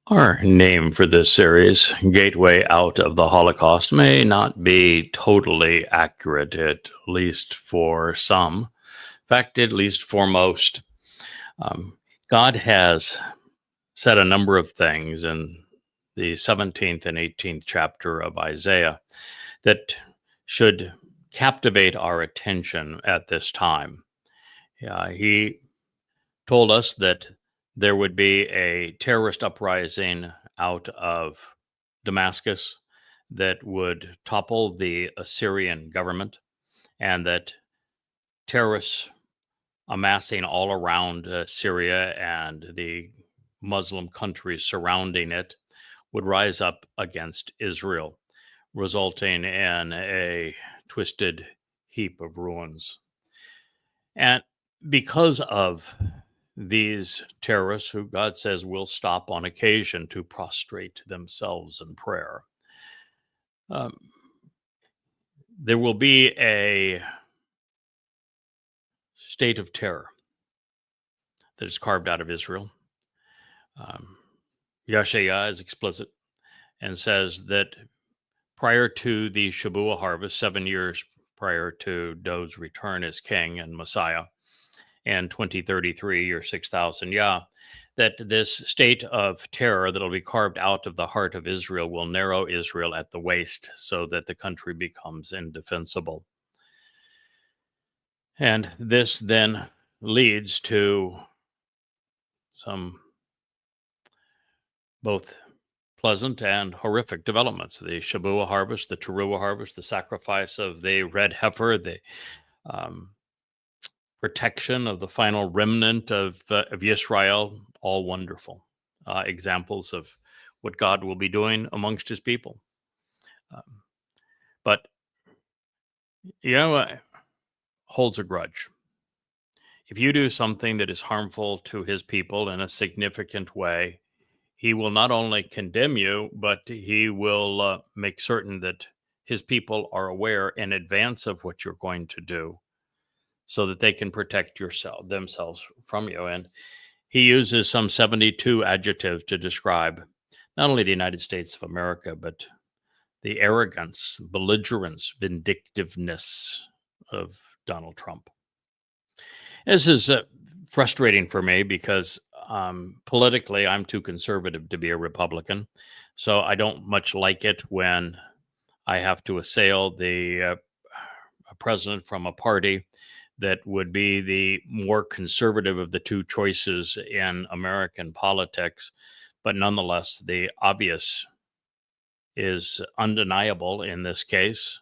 Our name for this series, Gateway Out of the Holocaust, may not be totally accurate, at least for some. In fact, at least for most. God has said a number of things in the 17th and 18th chapter of Isaiah that should captivate our attention at this time. He told us that there would be a terrorist uprising out of Damascus that would topple the Assyrian government, and that terrorists amassing all around Syria and the Muslim countries surrounding it would rise up against Israel, resulting in a twisted heap of ruins. And because of these terrorists, who God says will stop on occasion to prostrate themselves in prayer, there will be a state of terror that is carved out of Israel. Yahowah is explicit and says that prior to the Shabat harvest, 7 years prior to David's return as king and Messiah, and 2033 or 6,000 that this state of terror that will be carved out of the heart of Israel will narrow Israel at the waist so that the country becomes indefensible. And this then leads to some both pleasant and horrific developments. The Shabuah harvest, the Towrah harvest, the sacrifice of the red heifer, the protection of the final remnant of Yisrael, all wonderful examples of what God will be doing amongst his people. But Yahweh holds a grudge. If you do something that is harmful to his people in a significant way, he will not only condemn you, but he will make certain that his people are aware in advance of what you're going to do, so that they can protect themselves from you. And he uses some 72 adjectives to describe not only the United States of America, but the arrogance, belligerence, vindictiveness of Donald Trump. This is frustrating for me because politically I'm too conservative to be a Republican. So I don't much like it when I have to assail the president from a party that would be the more conservative of the two choices in American politics. But nonetheless, the obvious is undeniable in this case.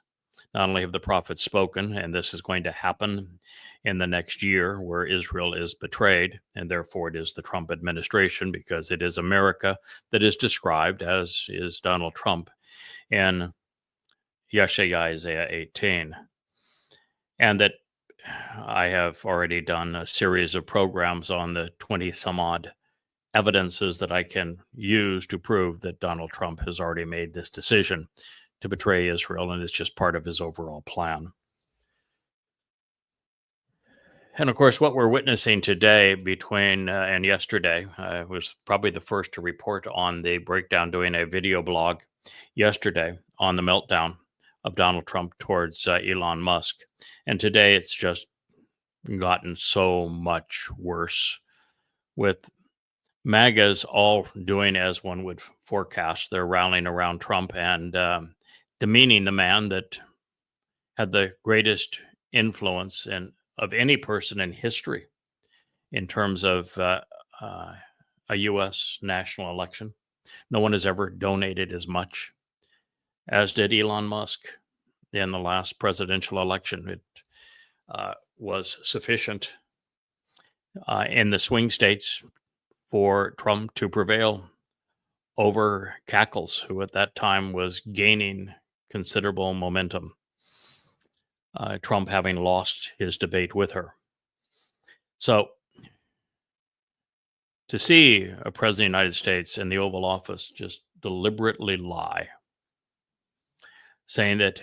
Not only have the prophets spoken, and this is going to happen in the next year where Israel is betrayed, and therefore it is the Trump administration, because it is America that is described, as is Donald Trump, in Isaiah 18. And that I have already done a series of programs on the 20 some odd evidences that I can use to prove that Donald Trump has already made this decision to betray Israel, and it's just part of his overall plan. And of course, what we're witnessing today and yesterday, I was probably the first to report on the breakdown, doing a video blog yesterday on the meltdown of Donald Trump towards Elon Musk. And today it's just gotten so much worse, with MAGAs all doing as one would forecast. They're rallying around Trump and demeaning the man that had the greatest influence of any person in history in terms of a U.S. national election. No one has ever donated as much as did Elon Musk in the last presidential election. It was sufficient in the swing states for Trump to prevail over Cackles, who at that time was gaining considerable momentum, Trump having lost his debate with her. So to see a president of the United States in the Oval Office just deliberately lie, saying that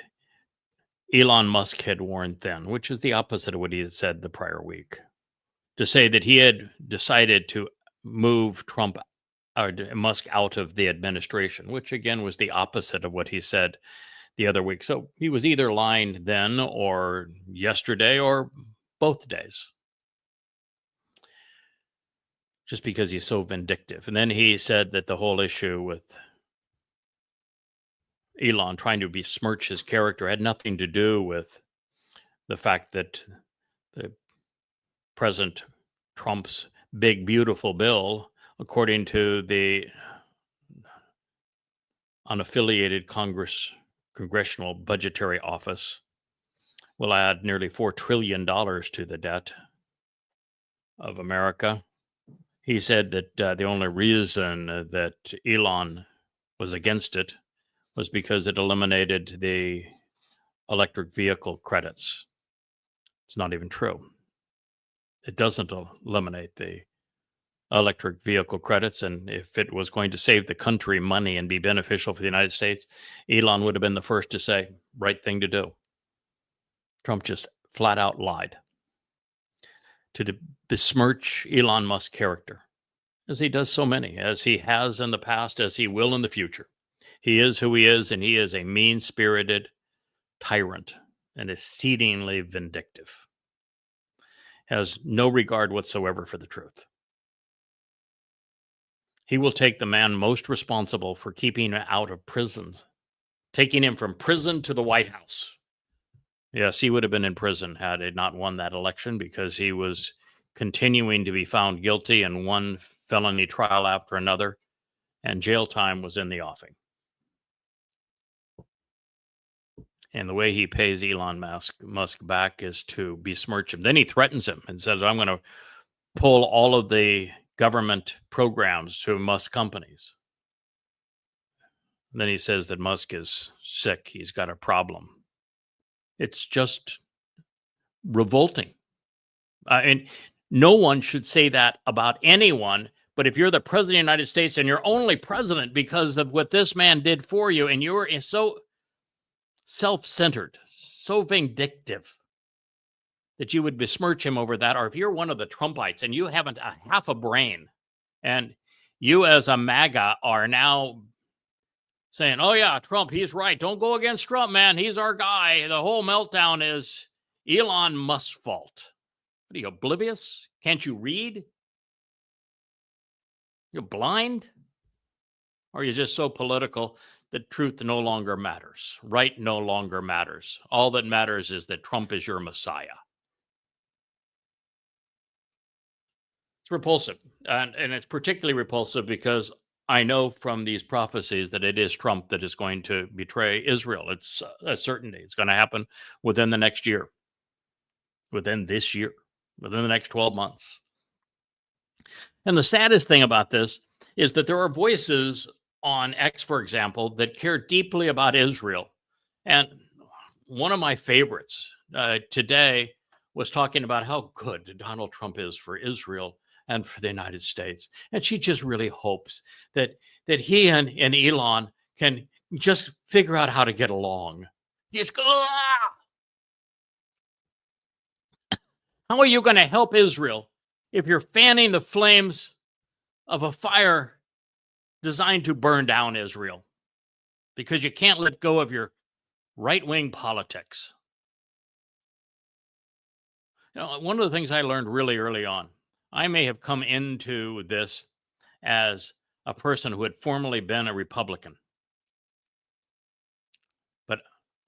Elon Musk had worn thin, which is the opposite of what he had said the prior week, to say that he had decided to move Trump Musk out of the administration, which again was the opposite of what he said the other week. So he was either lying then or yesterday or both days, just because he's so vindictive. And then he said that the whole issue with Elon trying to besmirch his character had nothing to do with the fact that the President Trump's big, beautiful bill, according to the unaffiliated Congressional Budgetary Office, will add nearly $4 trillion to the debt of America. He said that the only reason that Elon was against it was because it eliminated the electric vehicle credits. It's not even true. It doesn't eliminate the electric vehicle credits. And if it was going to save the country money and be beneficial for the United States, Elon would have been the first to say, right thing to do. Trump just flat out lied to besmirch Elon Musk's character, as he does so many, as he has in the past, as he will in the future. He is who he is, and he is a mean-spirited tyrant and exceedingly vindictive. Has no regard whatsoever for the truth. He will take the man most responsible for keeping him out of prison, taking him from prison to the White House. Yes, he would have been in prison had he not won that election, because he was continuing to be found guilty in one felony trial after another, and jail time was in the offing. And the way he pays Elon Musk back is to besmirch him. Then he threatens him and says, I'm going to pull all of the government programs to Musk companies. And then he says that Musk is sick. He's got a problem. It's just revolting. And no one should say that about anyone. But if you're the president of the United States and you're only president because of what this man did for you, and you're so self-centered, so vindictive that you would besmirch him over that, or if you're one of the Trumpites and you haven't a half a brain, and you as a MAGA are now saying, oh yeah, Trump, he's right. Don't go against Trump, man. He's our guy. The whole meltdown is Elon Musk's fault. What are you, oblivious? Can't you read? You're blind? Or are you just so political that truth no longer matters? Right no longer matters. All that matters is that Trump is your Messiah. It's repulsive. And it's particularly repulsive because I know from these prophecies that it is Trump that is going to betray Israel. It's a certainty. It's going to happen within the next year, within this year, within the next 12 months. And the saddest thing about this is that there are voices on X, for example, that care deeply about Israel. And one of my favorites today was talking about how good Donald Trump is for Israel and for the United States. And she just really hopes that he and Elon can just figure out how to get along. Just go, how are you going to help Israel if you're fanning the flames of a fire designed to burn down Israel? Because you can't let go of your right-wing politics. You know, one of the things I learned really early on, I may have come into this as a person who had formerly been a Republican, but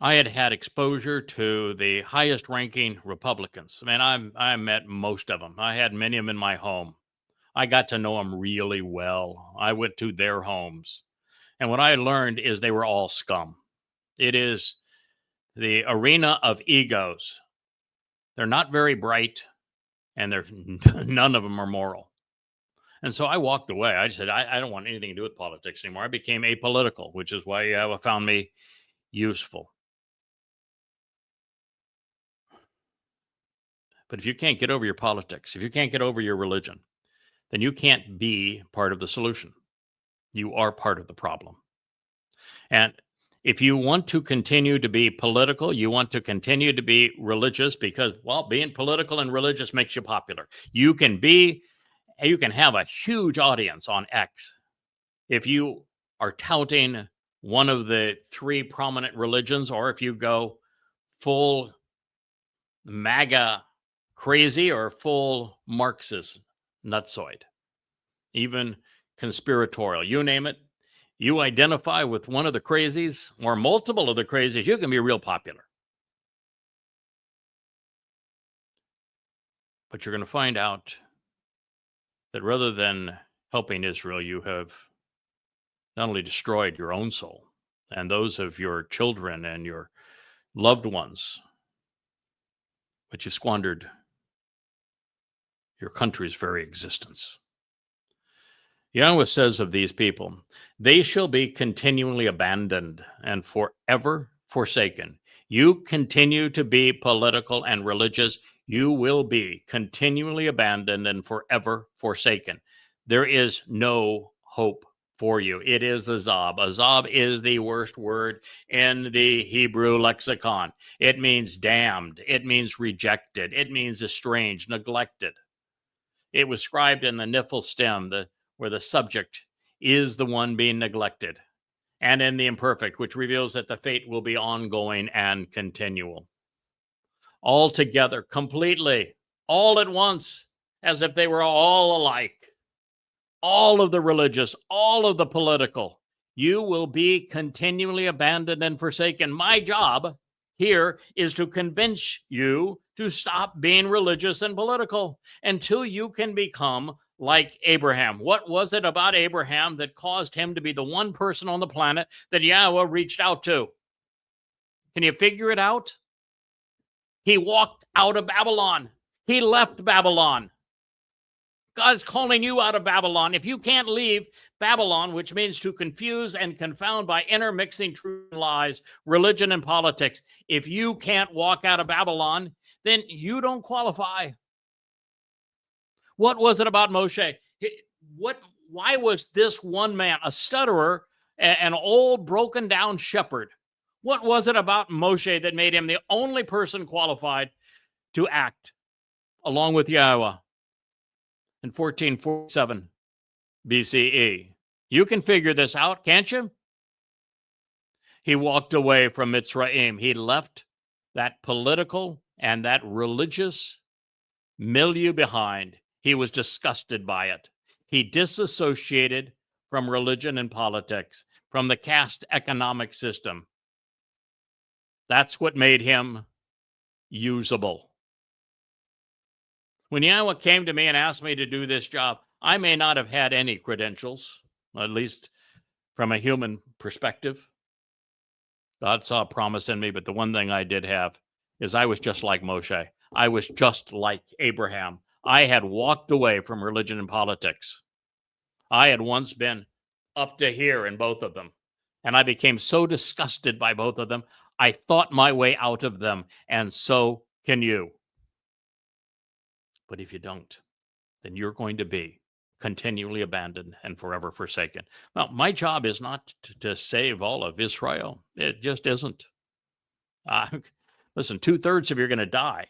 I had had exposure to the highest ranking Republicans. I mean, I met most of them. I had many of them in my home. I got to know them really well. I went to their homes. And what I learned is they were all scum. It is the arena of egos. They're not very bright, and none of them are moral. And so I walked away. I said, I don't want anything to do with politics anymore. I became apolitical, which is why YAHOWAH found me useful. But if you can't get over your politics, if you can't get over your religion, then you can't be part of the solution. You are part of the problem. And if you want to continue to be political, you want to continue to be religious, because, well, being political and religious makes you popular. You can have a huge audience on X If you are touting one of the three prominent religions, or if you go full MAGA crazy or full Marxist nutsoid, even conspiratorial, you name it, you identify with one of the crazies or multiple of the crazies, you can be real popular. But you're going to find out that rather than helping Israel, you have not only destroyed your own soul and those of your children and your loved ones, but you've squandered your country's very existence. Yahweh says of these people, they shall be continually abandoned and forever forsaken. You continue to be political and religious, you will be continually abandoned and forever forsaken. There is no hope for you. It is azab. Azab is the worst word in the Hebrew lexicon. It means damned. It means rejected. It means estranged, neglected. It was scribed in the niphal stem, where the subject is the one being neglected, and in the imperfect, which reveals that the fate will be ongoing and continual. All together, completely, all at once, as if they were all alike. All of the religious, all of the political, you will be continually abandoned and forsaken. My job here is to convince you to stop being religious and political until you can become like Abraham. What was it about Abraham that caused him to be the one person on the planet that Yahweh reached out to? Can you figure it out? He walked out of Babylon. He left Babylon. God's calling you out of Babylon. If you can't leave Babylon, which means to confuse and confound by intermixing truth and lies, religion and politics, if you can't walk out of Babylon, then you don't qualify. What was it about Moshe? Why was this one man, a stutterer, an old broken down shepherd? What was it about Moshe that made him the only person qualified to act along with Yahweh in 1447 BCE? You can figure this out, can't you? He walked away from Mitzrayim. He left that political and that religious milieu behind. He was disgusted by it. He disassociated from religion and politics, from the caste economic system. That's what made him usable. When Yahweh came to me and asked me to do this job, I may not have had any credentials, at least from a human perspective. God saw a promise in me, but the one thing I did have is I was just like Moshe. I was just like Abraham. I had walked away from religion and politics. I had once been up to here in both of them, and I became so disgusted by both of them, I thought my way out of them, and so can you. But if you don't, then you're going to be continually abandoned and forever forsaken. Now, my job is not to save all of Israel. It just isn't. Listen, 2/3 of you are going to die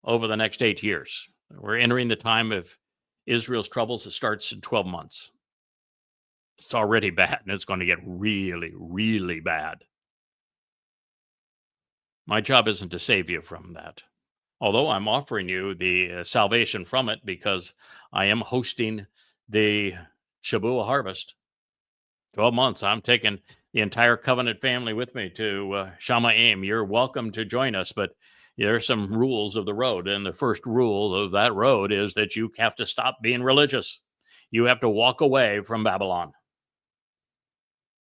over the next 8 years. We're entering the time of Israel's troubles. It starts in 12 months. It's already bad, and it's going to get really, really bad. My job isn't to save you from that, although I'm offering you the salvation from it, because I am hosting the Shabuah harvest. 12 months. I'm taking the entire covenant family with me to Shamayim. You're welcome to join us, but there are some rules of the road. And the first rule of that road is that you have to stop being religious. You have to walk away from Babylon.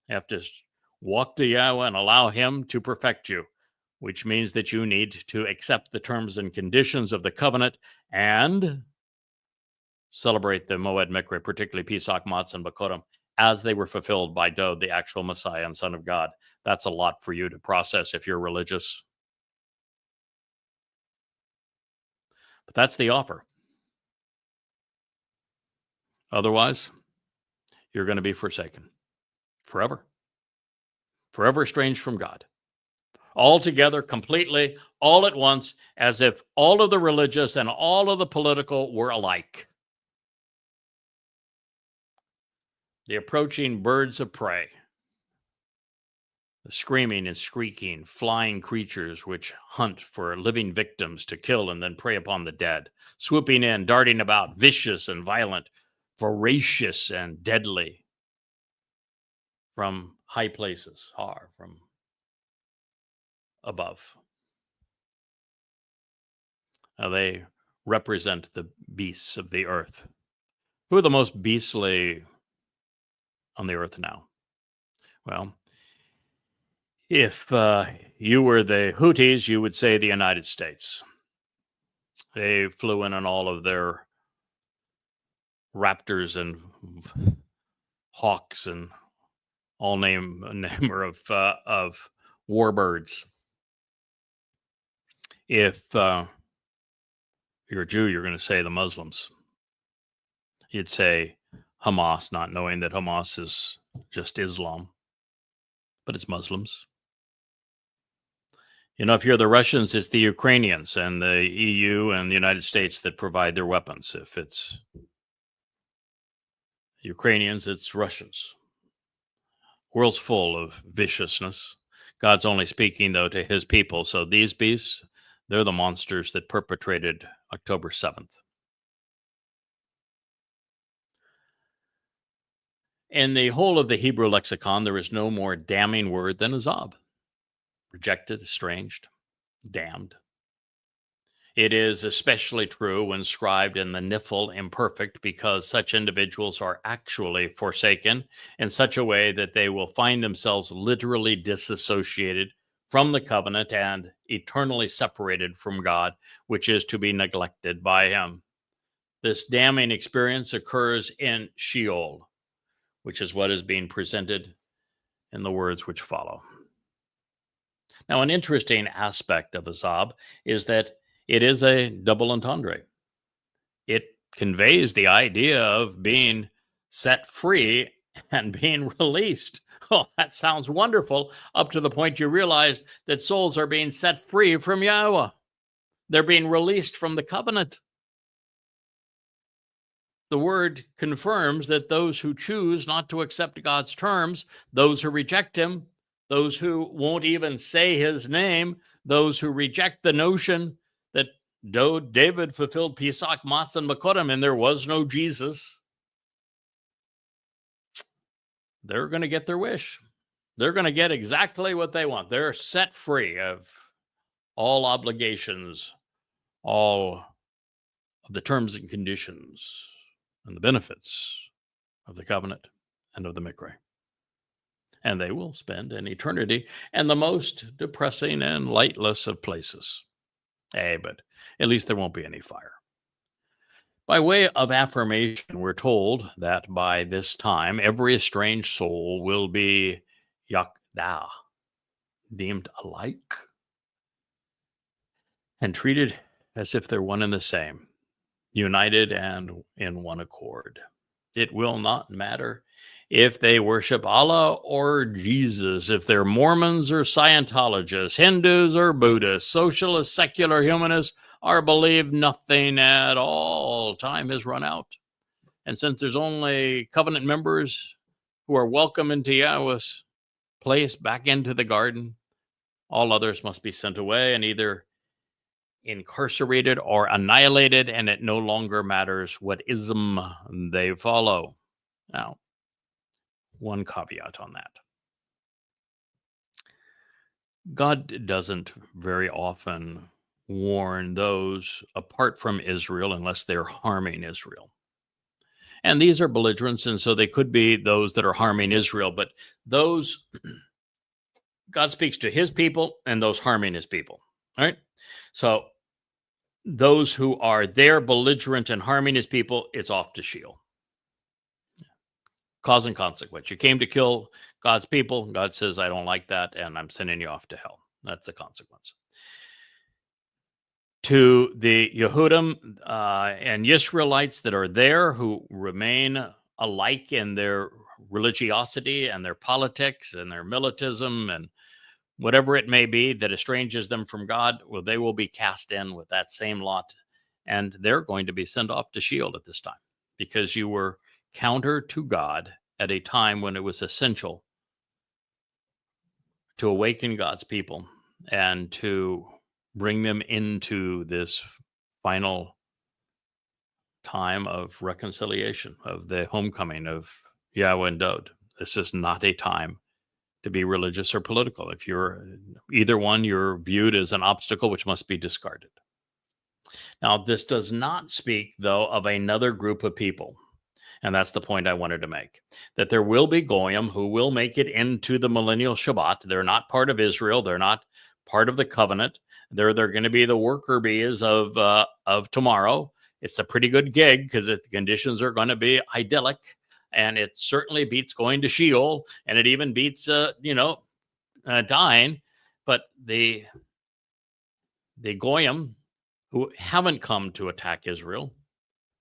You have to walk to Yahweh and allow him to perfect you, which means that you need to accept the terms and conditions of the covenant and celebrate the Moed Mikre, particularly Pesach, Matzah, and Bakorim, as they were fulfilled by Dod, the actual Messiah and Son of God. That's a lot for you to process if you're religious. But that's the offer. Otherwise, you're going to be forsaken forever. Forever estranged from God. Altogether, completely, all at once, as if all of the religious and all of the political were alike. the approaching birds of prey, the screaming and squeaking, flying creatures which hunt for living victims to kill and then prey upon the dead, swooping in, darting about, vicious and violent, voracious and deadly, from high places, from above. Now they represent the beasts of the earth. Who are the most beastly on the earth now? Well, if you were the Houthis, you would say the United States. They flew in on all of their raptors and hawks and all number of warbirds. If you're a Jew, you're going to say the Muslims. You'd say Hamas, not knowing that Hamas is just Islam, but it's Muslims. You know, if you're the Russians, it's the Ukrainians and the EU and the United States that provide their weapons. If it's Ukrainians, it's Russians. World's full of viciousness. God's only speaking, though, to his people. So these beasts, they're the monsters that perpetrated October 7th. In the whole of the Hebrew lexicon, there is no more damning word than azab. Rejected, estranged, damned. It is especially true when scribed in the Niphal imperfect, because such individuals are actually forsaken in such a way that they will find themselves literally disassociated from the covenant and eternally separated from God, which is to be neglected by him. This damning experience occurs in Sheol, which is what is being presented in the words which follow. Now, an interesting aspect of azab is that it is a double entendre. It conveys the idea of being set free and being released. Oh, that sounds wonderful, up to the point you realize that souls are being set free from Yahowah. They're being released from the covenant. The word confirms that those who choose not to accept God's terms, those who reject him, those who won't even say his name, those who reject the notion that David fulfilled Pesach, Matzah, and Makodim, and there was no Jesus, they're going to get their wish. They're going to get exactly what they want. They're set free of all obligations, all of the terms and conditions and the benefits of the covenant and of the Mikra. And they will spend an eternity in the most depressing and lightless of places. But at least there won't be any fire. By way of affirmation, we're told that by this time, every estranged soul will be Yada, deemed alike, and treated as if they're one and the same, united and in one accord. It will not matter if they worship Allah or Jesus, if they're Mormons or Scientologists, Hindus or Buddhists, socialists, secular humanists, or believe nothing at all. Time has run out. And since there's only covenant members who are welcome into Yahowah's place, back into the garden, all others must be sent away and either incarcerated or annihilated, and it no longer matters what ism they follow. Now, one caveat on that. God doesn't very often warn those apart from Israel unless they're harming Israel. And these are belligerents, and so they could be those that are harming Israel, but those, God speaks to his people and those harming his people. All right? So those who are there belligerent and harming his people, it's off to Sheol. Cause and consequence. You came to kill God's people. God says, I don't like that, and I'm sending you off to hell. That's the consequence. To the Yehudim and Israelites that are there who remain alike in their religiosity and their politics and their militism and whatever it may be that estranges them from God, well, they will be cast in with that same lot, and they're going to be sent off to Sheol at this time because you were counter to God at a time when it was essential to awaken God's people and to bring them into this final time of reconciliation, of the homecoming of Yahweh and Dod. This is not a time to be religious or political. If you're either one, you're viewed as an obstacle which must be discarded. Now, this does not speak, though, of another group of people. And that's the point I wanted to make, that there will be Goyim who will make it into the millennial Shabbat. They're not part of Israel. They're not part of the covenant. They're going to be the worker bees of tomorrow. It's a pretty good gig because the conditions are going to be idyllic. And it certainly beats going to Sheol. And it even beats, dying. But the Goyim who haven't come to attack Israel,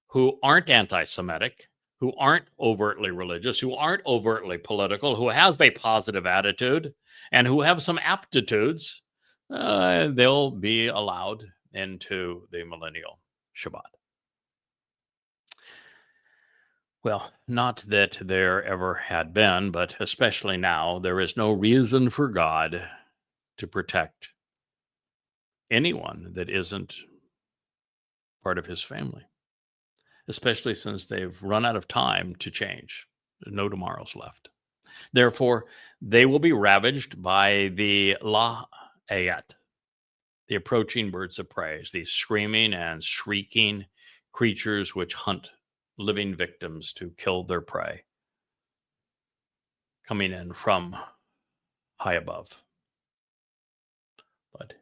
who aren't anti-Semitic, who aren't overtly religious, who aren't overtly political, who have a positive attitude, and who have some aptitudes, they'll be allowed into the millennial Shabbat. Well, not that there ever had been, but especially now, there is no reason for God to protect anyone that isn't part of his family, especially since they've run out of time to change. No tomorrows left. Therefore, they will be ravaged by the La'ayat, the approaching birds of prey, these screaming and shrieking creatures which hunt living victims to kill their prey, coming in from high above. But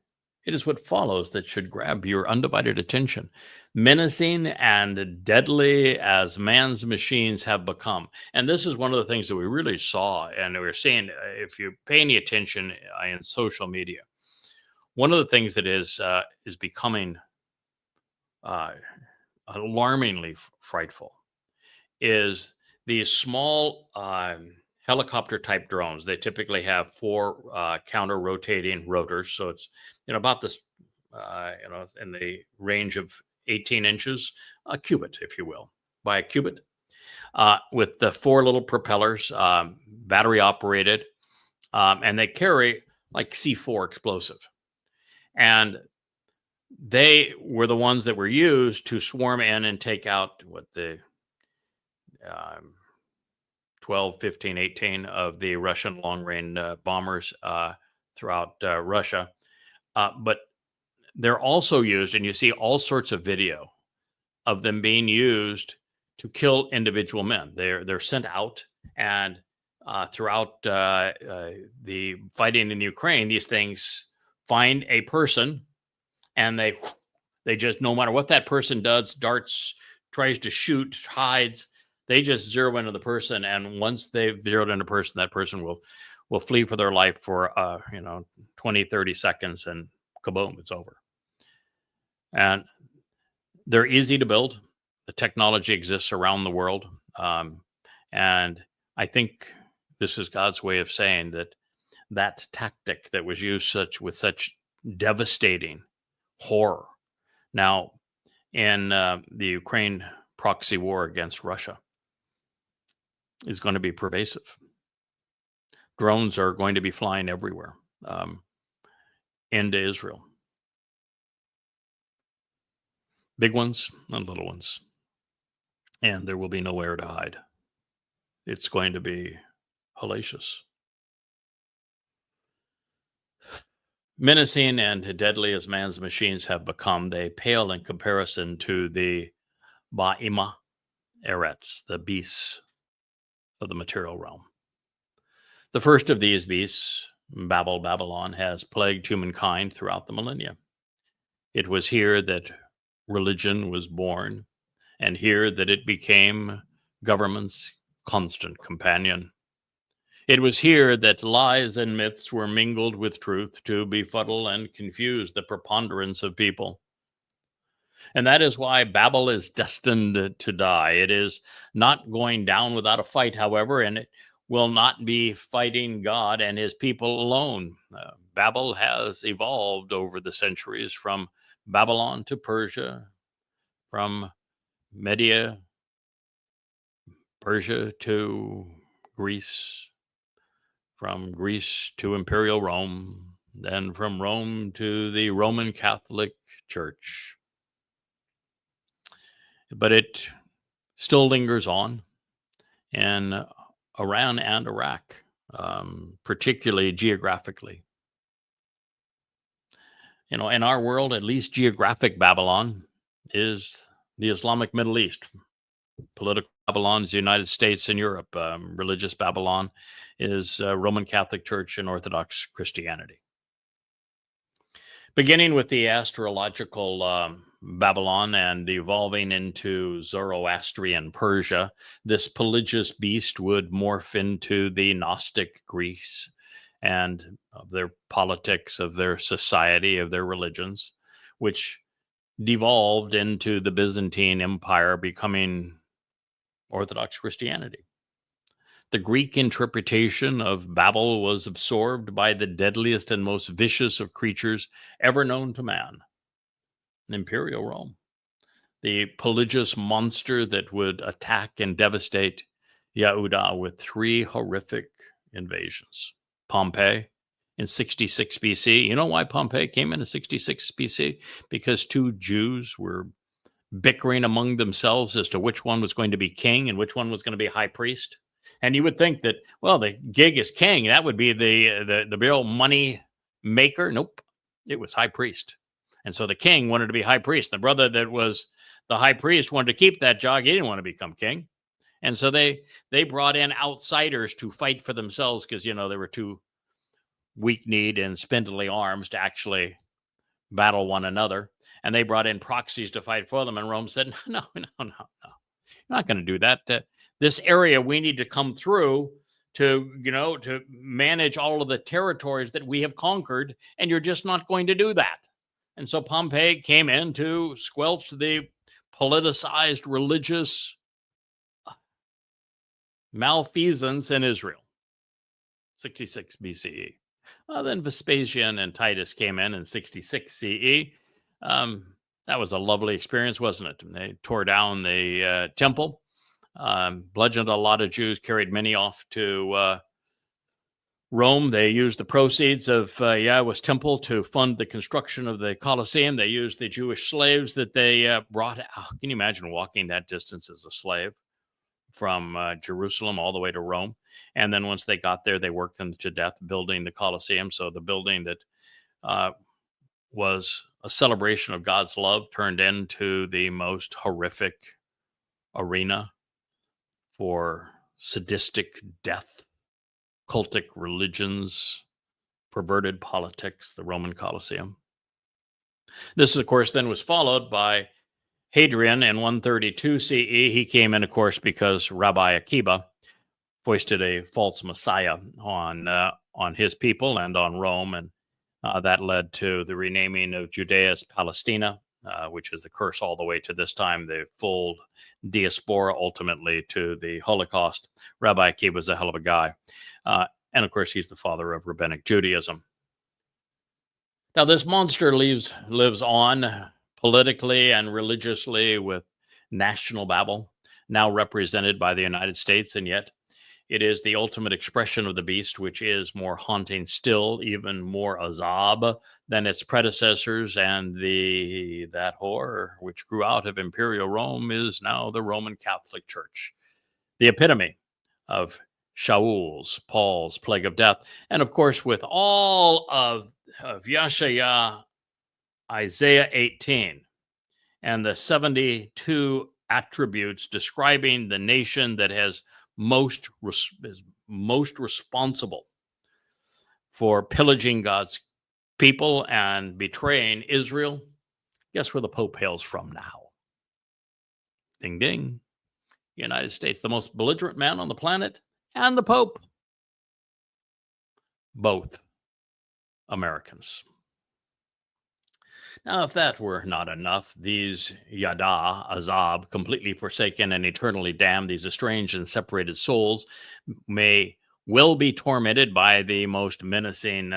it is what follows that should grab your undivided attention. Menacing and deadly as man's machines have become. And this is one of the things that we really saw, and we're seeing, if you pay any attention in social media, one of the things that is becoming alarmingly frightful is these small helicopter type drones. They typically have 4 counter rotating rotors. So it's, about this, in the range of 18 inches, a cubit, if you will, by a cubit, with the 4 little propellers, battery operated, and they carry like C4 explosive. And they were the ones that were used to swarm in and take out the 12, 15, 18 of the Russian long-range bombers throughout Russia. But they're also used, and you see all sorts of video of them being used to kill individual men. They're sent out, and throughout the fighting in Ukraine, these things find a person, and they just, no matter what that person does, darts, tries to shoot, hides, they just zero into the person. And once they've zeroed in a person, that person will flee for their life for 20, 30 seconds, and kaboom, it's over. And they're easy to build. The technology exists around the world. And I think this is God's way of saying that tactic that was used with such devastating horror now in the Ukraine proxy war against Russia is going to be pervasive. Drones are going to be flying everywhere into Israel. Big ones and little ones. And there will be nowhere to hide. It's going to be hellacious. Menacing and deadly as man's machines have become, they pale in comparison to the Ba'ima Eretz, the beasts of the material realm. The first of these beasts, Babylon, has plagued humankind throughout the millennia. It was here that religion was born, and here that it became government's constant companion. It was here that lies and myths were mingled with truth to befuddle and confuse the preponderance of people. And that is why Babel is destined to die. It is not going down without a fight, however, and it will not be fighting God and his people alone. Babel has evolved over the centuries from Babylon to Persia, from Media, Persia to Greece, from Greece to Imperial Rome, then from Rome to the Roman Catholic Church. But it still lingers on in Iran and Iraq, particularly geographically. In our world, at least geographic Babylon is the Islamic Middle East. Political Babylon is the United States and Europe. Religious Babylon is Roman Catholic Church and Orthodox Christianity. Beginning with the astrological Babylon and evolving into Zoroastrian Persia, this pelagious beast would morph into the Gnostic Greece and of their politics, of their society, of their religions, which devolved into the Byzantine Empire, becoming Orthodox Christianity. The Greek interpretation of Babel was absorbed by the deadliest and most vicious of creatures ever known to man, Imperial Rome, the pelagious monster that would attack and devastate Yehuda with 3 horrific invasions. Pompeii in 66 BC. You know why Pompeii came in 66 BC? Because 2 Jews were bickering among themselves as to which one was going to be king and which one was going to be high priest. And you would think that, well, the gig is king. That would be the real money maker. Nope. It was high priest. And so the king wanted to be high priest. The brother that was the high priest wanted to keep that job. He didn't want to become king. And so they brought in outsiders to fight for themselves because, they were too weak-kneed and spindly arms to actually battle one another. And they brought in proxies to fight for them. And Rome said, no. You're not going to do that. This area we need to come through to manage all of the territories that we have conquered. And you're just not going to do that. And so Pompey came in to squelch the politicized religious malfeasance in Israel. 66 BCE. Then Vespasian and Titus came in 66 CE. That was a lovely experience, wasn't it? They tore down the temple, bludgeoned a lot of Jews, carried many off to Rome. They used the proceeds of Yahowah's temple to fund the construction of the Colosseum. They used the Jewish slaves that they brought out. Can you imagine walking that distance as a slave from Jerusalem all the way to Rome? And then once they got there, they worked them to death building the Colosseum. So the building that was a celebration of God's love turned into the most horrific arena for sadistic death, cultic religions, perverted politics, the Roman Colosseum. This, of course, then was followed by Hadrian in 132 CE. He came in, of course, because Rabbi Akiba foisted a false messiah on his people and on Rome, and that led to the renaming of Judea as Palestina, which is the curse all the way to this time, the full diaspora, ultimately to the Holocaust. Rabbi Akiba was a hell of a guy. And of course, he's the father of Rabbinic Judaism. Now, this monster lives on politically and religiously with national Babel, now represented by the United States, and yet it is the ultimate expression of the beast, which is more haunting still, even more azab than its predecessors. And that horror which grew out of Imperial Rome is now the Roman Catholic Church, the epitome of Shaul's, Paul's plague of death. And of course, with all of Yeshaya, Isaiah 18, and the 72 attributes describing the nation that has most responsible for pillaging God's people and betraying Israel. Guess where the Pope hails from now? Ding, ding. United States, the most belligerent man on the planet, and the Pope. Both Americans. Now, if that were not enough, these Yada, Azab, completely forsaken and eternally damned, these estranged and separated souls, may well be tormented by the most menacing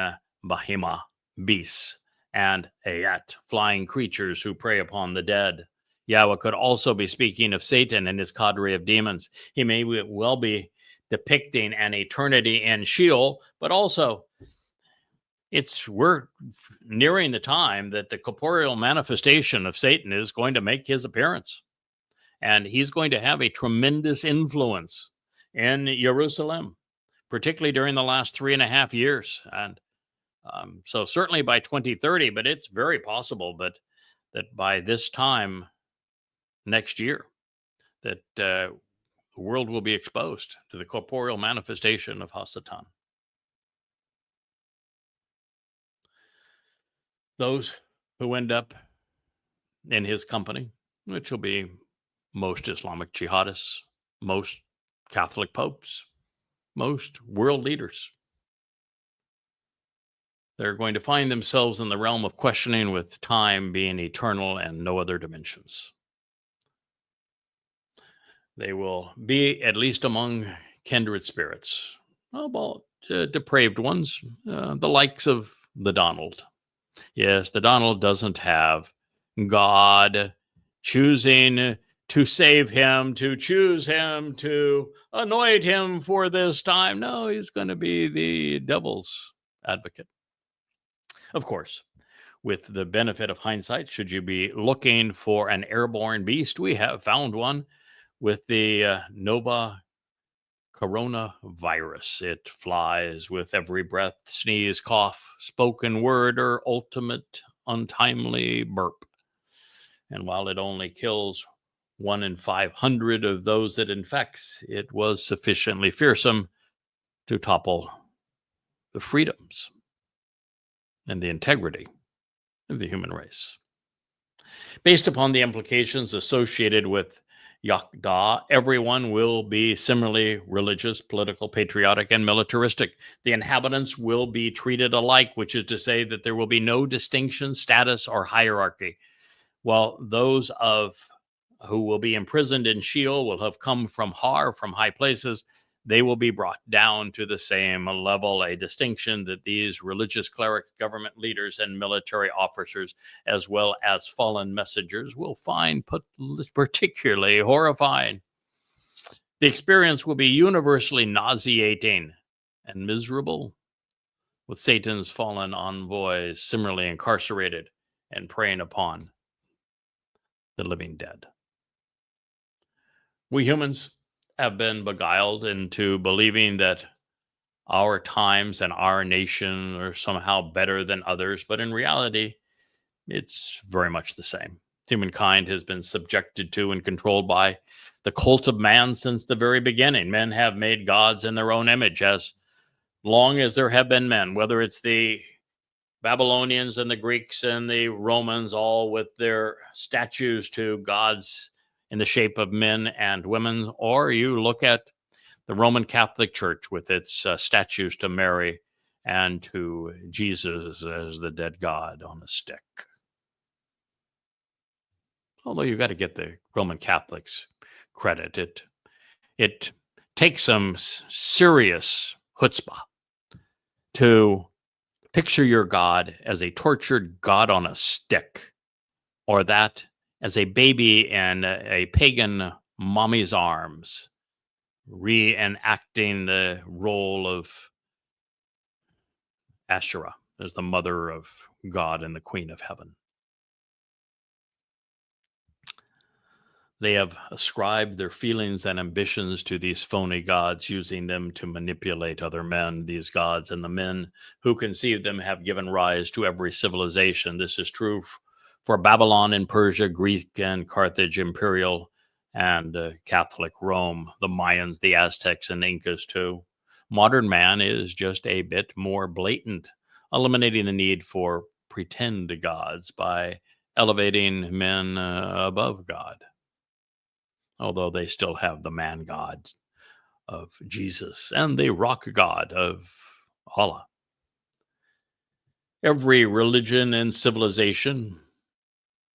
Bahima, beasts, and Ayat, flying creatures who prey upon the dead. Yahowah could also be speaking of Satan and his cadre of demons. He may well be depicting an eternity in Sheol, but also we're nearing the time that the corporeal manifestation of Satan is going to make his appearance. And he's going to have a tremendous influence in Jerusalem, particularly during the last 3.5 years. And so certainly by 2030, but it's very possible that by this time next year, that the world will be exposed to the corporeal manifestation of Hasatan. Those who end up in his company, which will be most Islamic jihadists, most Catholic popes, most world leaders, they're going to find themselves in the realm of questioning, with time being eternal and no other dimensions. They will be, at least among kindred spirits, about depraved ones, the likes of the Donald. Yes, the Donald doesn't have God choosing to save him, to choose him, to anoint him for this time. No, he's going to be the devil's advocate. Of course, with the benefit of hindsight, should you be looking for an airborne beast, we have found one with the Nova coronavirus. It flies with every breath, sneeze, cough, spoken word, or ultimate untimely burp. And while it only kills 1 in 500 of those it infects, it was sufficiently fearsome to topple the freedoms and the integrity of the human race. Based upon the implications associated with Yada, everyone will be similarly religious, political, patriotic, and militaristic. The inhabitants will be treated alike, which is to say that there will be no distinction, status, or hierarchy. While those who will be imprisoned in Sheol will have come from Har, from high places, they will be brought down to the same level, a distinction that these religious clerics, government leaders, and military officers, as well as fallen messengers, will find particularly horrifying. The experience will be universally nauseating and miserable, with Satan's fallen envoys similarly incarcerated and preying upon the living dead. We humans have been beguiled into believing that our times and our nation are somehow better than others, but in reality, it's very much the same. Humankind has been subjected to and controlled by the cult of man since the very beginning. Men have made gods in their own image as long as there have been men, whether it's the Babylonians and the Greeks and the Romans, all with their statues to gods in the shape of men and women, or you look at the Roman Catholic Church with its statues to Mary and to Jesus as the dead God on a stick. Although you've got to get the Roman Catholics credit, it takes some serious chutzpah to picture your God as a tortured God on a stick, or that as a baby in a pagan mommy's arms, reenacting the role of Asherah as the mother of God and the queen of heaven. They have ascribed their feelings and ambitions to these phony gods, using them to manipulate other men. These gods and the men who conceive them have given rise to every civilization. This is true for Babylon and Persia, Greek and Carthage, imperial and Catholic Rome, the Mayans, the Aztecs, and Incas too. Modern man is just a bit more blatant, eliminating the need for pretend gods by elevating men above God, although they still have the man god of Jesus and the rock god of Allah. Every religion and civilization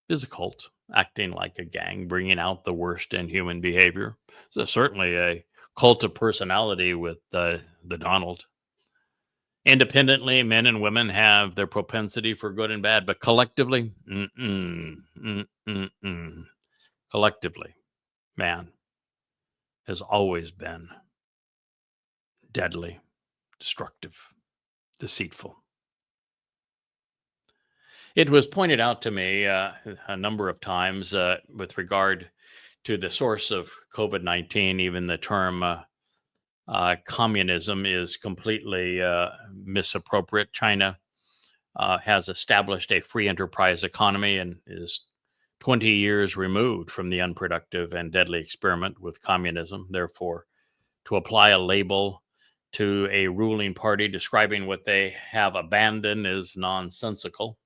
is a cult, acting like a gang, bringing out the worst in human behavior. So certainly a cult of personality with the Donald. Independently, men and women have their propensity for good and bad, but collectively, collectively, man has always been deadly, destructive, deceitful. It was pointed out to me a number of times with regard to the source of COVID-19, even the term communism is completely misappropriate. China has established a free enterprise economy and is 20 years removed from the unproductive and deadly experiment with communism. Therefore, to apply a label to a ruling party describing what they have abandoned is nonsensical.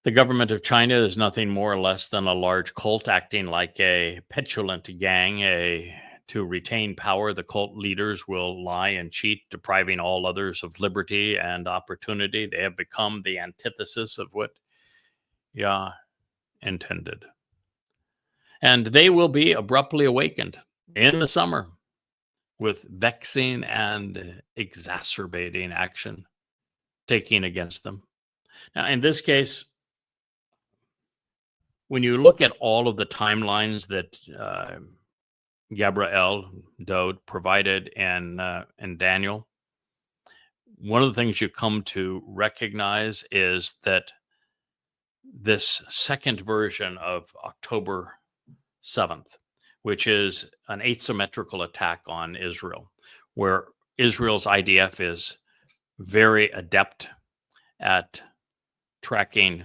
The government of China is nothing more or less than a large cult acting like a petulant gang. To retain power, the cult leaders will lie and cheat, depriving all others of liberty and opportunity. They have become the antithesis of what Yah intended. And they will be abruptly awakened in the summer with vexing and exacerbating action taken against them. Now, in this case, when you look at all of the timelines that Gabriel Dode provided in Daniel, one of the things you come to recognize is that this second version of October 7th, which is an asymmetrical attack on Israel, where Israel's IDF is very adept at tracking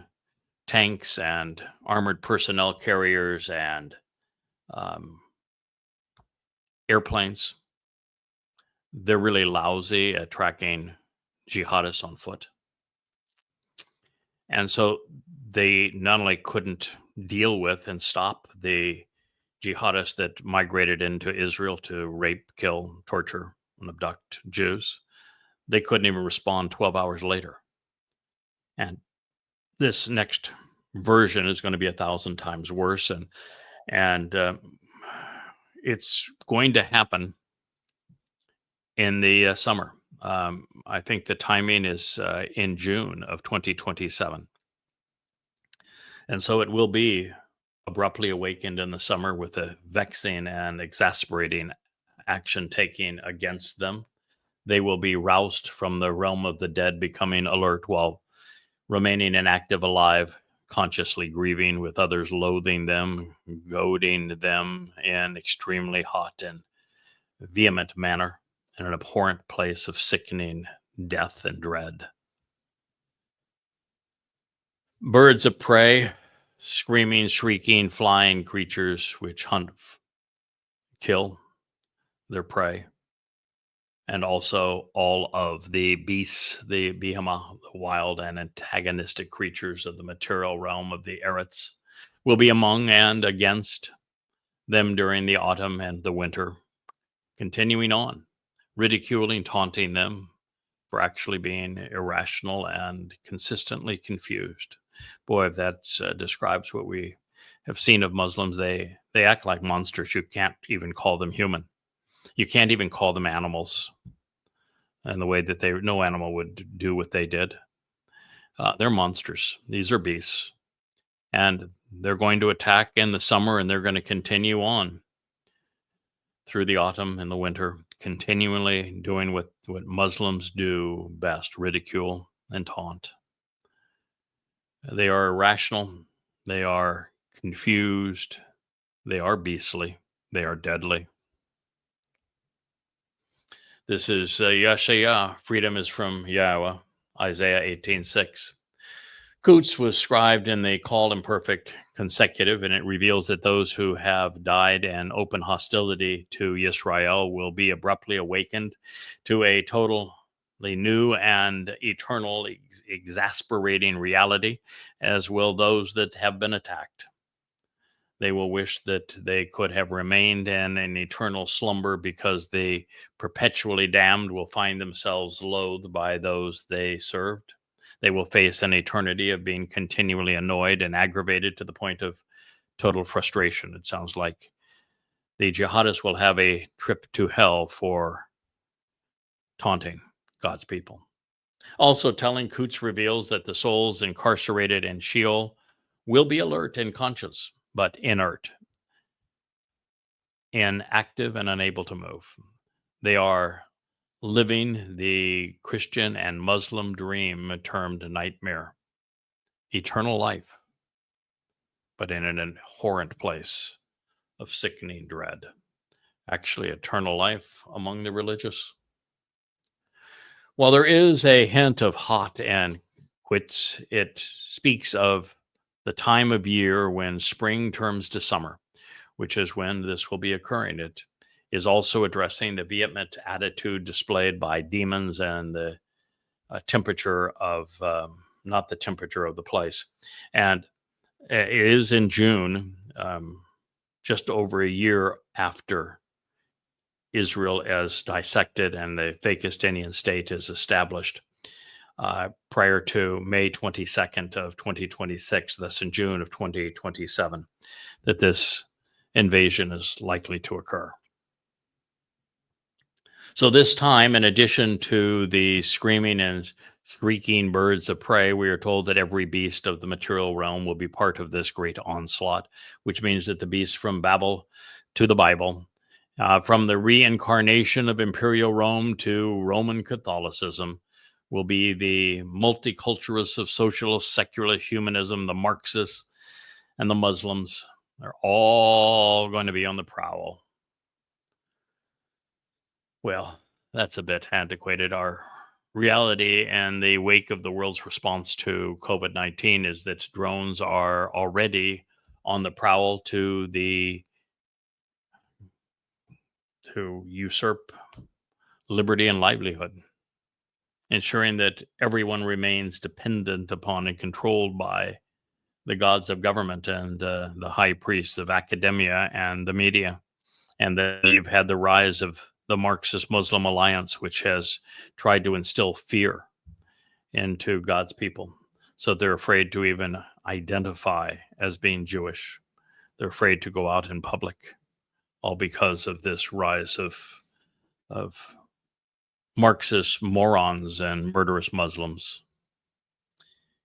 tanks and armored personnel carriers and airplanes. They're really lousy at tracking jihadists on foot. And so they not only couldn't deal with and stop the jihadists that migrated into Israel to rape, kill, torture, and abduct Jews, they couldn't even respond 12 hours later. And this next version is going to be 1,000 times worse, and it's going to happen in the summer. I think the timing is in June of 2027, and so it will be abruptly awakened in the summer with a vexing and exasperating action taken against them. They will be roused from the realm of the dead, becoming alert while remaining inactive, alive, consciously grieving, with others loathing them, goading them in extremely hot and vehement manner in an abhorrent place of sickening death and dread. Birds of prey, screaming, shrieking, flying creatures which hunt, kill their prey, and also all of the beasts, the behemoth, the wild and antagonistic creatures of the material realm of the Eretz, will be among and against them during the autumn and the winter, continuing on, ridiculing, taunting them for actually being irrational and consistently confused. Boy, if that describes what we have seen of Muslims, they act like monsters. You can't even call them human. You can't even call them animals in the way that no animal would do what they did. They're monsters. These are beasts. And they're going to attack in the summer, and they're going to continue on through the autumn and the winter, continually doing what Muslims do best: ridicule and taunt. They are irrational. They are confused. They are beastly. They are deadly. This is Yeshayah. Freedom is from Yahowah, Isaiah 18:6. Kutz was scribed in the called imperfect consecutive, and it reveals that those who have died in open hostility to Yisrael will be abruptly awakened to a totally new and eternal, exasperating reality, as will those that have been attacked. They will wish that they could have remained in an eternal slumber, because the perpetually damned will find themselves loathed by those they served. They will face an eternity of being continually annoyed and aggravated to the point of total frustration. It sounds like the jihadists will have a trip to hell for taunting God's people. Also, telling Kutz reveals that the souls incarcerated in Sheol will be alert and conscious, but inert, inactive, and unable to move. They are living the Christian and Muslim dream termed nightmare. Eternal life, but in an abhorrent place of sickening dread. Actually, eternal life among the religious. While there is a hint of hot and quits, it speaks of the time of year when spring turns to summer, which is when this will be occurring. It is also addressing the vehement attitude displayed by demons and the temperature of, not the temperature of the place. And it is in June, just over a year after Israel is dissected and the fake Palestinian state is established, prior to May 22nd of 2026, thus in June of 2027, that this invasion is likely to occur. So this time, in addition to the screaming and shrieking birds of prey, we are told that every beast of the material realm will be part of this great onslaught, which means that the beasts from Babel to the Bible, from the reincarnation of Imperial Rome to Roman Catholicism, will be the multiculturalists of socialist, secular humanism, the Marxists, and the Muslims. They're all going to be on the prowl. Well, that's a bit antiquated. Our reality and the wake of the world's response to COVID-19 is that drones are already on the prowl to usurp liberty and livelihood, ensuring that everyone remains dependent upon and controlled by the gods of government and the high priests of academia and the media. And then you've had the rise of the Marxist Muslim Alliance, which has tried to instill fear into God's people. So they're afraid to even identify as being Jewish. They're afraid to go out in public, all because of this rise of Marxist morons and murderous Muslims.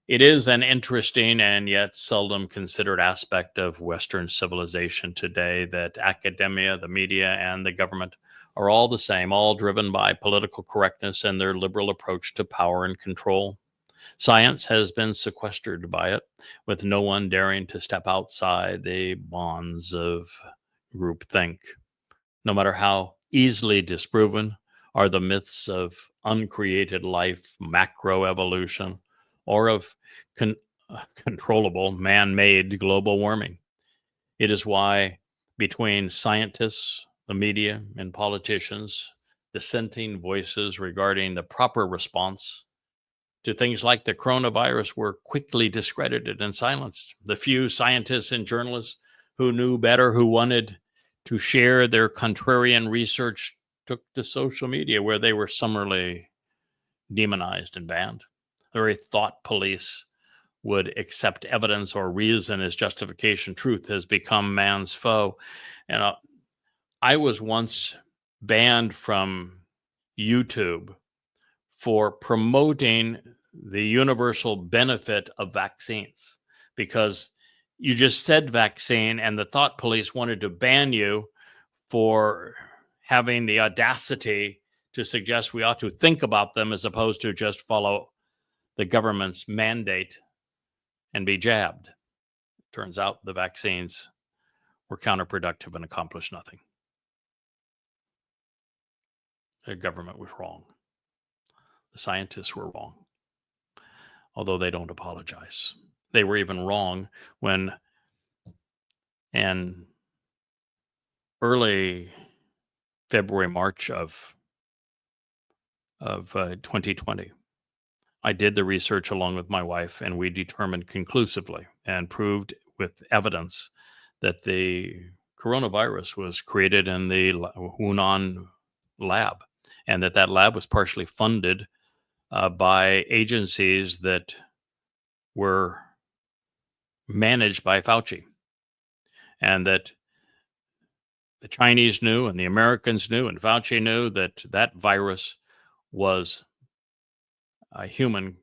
It is an interesting and yet seldom considered aspect of Western civilization today that academia, the media, and the government are all the same, all driven by political correctness and their liberal approach to power and control. Science has been sequestered by it, with no one daring to step outside the bonds of groupthink. No matter how easily disproven are the myths of uncreated life, macroevolution, or of controllable man-made global warming. It is why between scientists, the media, and politicians, dissenting voices regarding the proper response to things like the coronavirus were quickly discredited and silenced. The few scientists and journalists who knew better, who wanted to share their contrarian research, took to social media, where they were summarily demonized and banned. The very thought police would accept evidence or reason as justification. Truth has become man's foe. And I was once banned from YouTube for promoting the universal benefit of vaccines, because you just said vaccine and the thought police wanted to ban you for having the audacity to suggest we ought to think about them as opposed to just follow the government's mandate and be jabbed. Turns out the vaccines were counterproductive and accomplished nothing. The government was wrong. The scientists were wrong, although they don't apologize. They were even wrong when, in early February, March of 2020, I did the research along with my wife, and we determined conclusively and proved with evidence that the coronavirus was created in the Hunan lab, and that lab was partially funded by agencies that were managed by Fauci, and that the Chinese knew and the Americans knew and Fauci knew that that virus was a human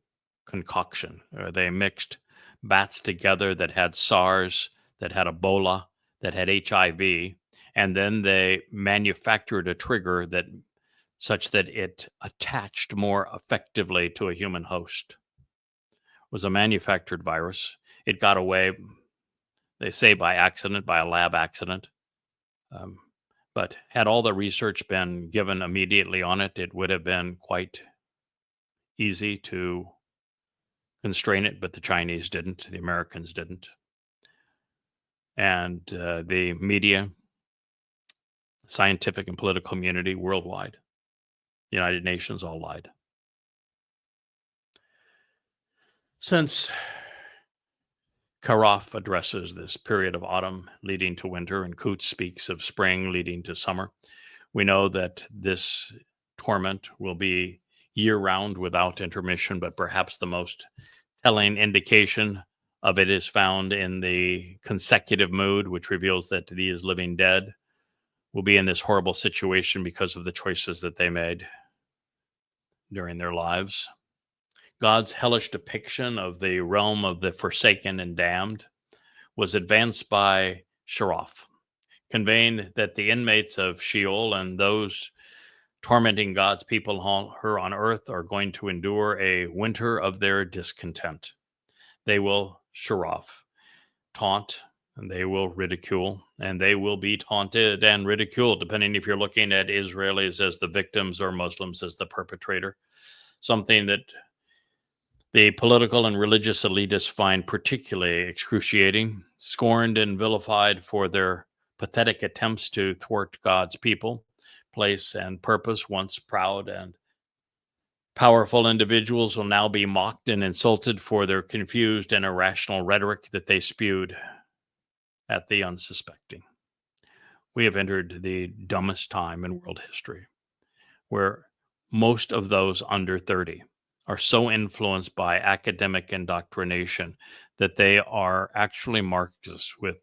concoction. They mixed bats together that had SARS, that had Ebola, that had HIV, and then they manufactured a trigger that such that it attached more effectively to a human host. It was a manufactured virus. It got away, they say, by accident, by a lab accident. But had all the research been given immediately on it, it would have been quite easy to constrain it, but the Chinese didn't, the Americans didn't. And the media, scientific and political community worldwide, the United Nations, all lied. Since Karaf addresses this period of autumn leading to winter, and Coots speaks of spring leading to summer, we know that this torment will be year-round without intermission, but perhaps the most telling indication of it is found in the consecutive mood, which reveals that these living dead will be in this horrible situation because of the choices that they made during their lives. God's hellish depiction of the realm of the forsaken and damned was advanced by Sharaf, conveying that the inmates of Sheol and those tormenting God's people here on earth are going to endure a winter of their discontent. They will Sharaf, taunt, and they will ridicule, and they will be taunted and ridiculed, depending if you're looking at Israelis as the victims or Muslims as the perpetrator. Something that the political and religious elitists find particularly excruciating, scorned and vilified for their pathetic attempts to thwart God's people, place, and purpose. Once proud and powerful individuals will now be mocked and insulted for their confused and irrational rhetoric that they spewed at the unsuspecting. We have entered the dumbest time in world history, where most of those under 30 are so influenced by academic indoctrination that they are actually Marxists, with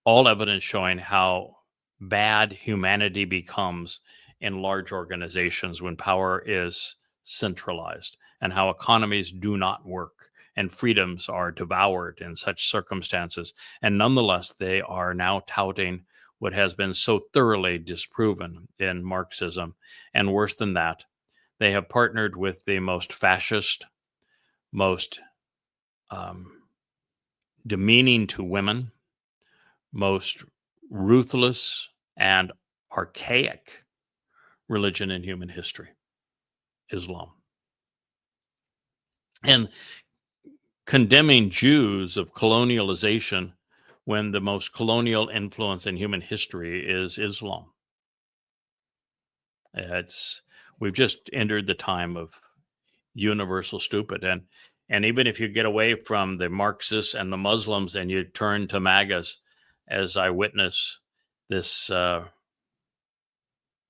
all evidence showing how bad humanity becomes in large organizations when power is centralized, and how economies do not work and freedoms are devoured in such circumstances. And nonetheless, they are now touting what has been so thoroughly disproven in Marxism. And worse than that, they have partnered with the most fascist, most demeaning to women, most ruthless and archaic religion in human history, Islam. And condemning Jews of colonialization when the most colonial influence in human history is Islam. We've just entered the time of universal stupid. And even if you get away from the Marxists and the Muslims and you turn to MAGAs, as I witness this,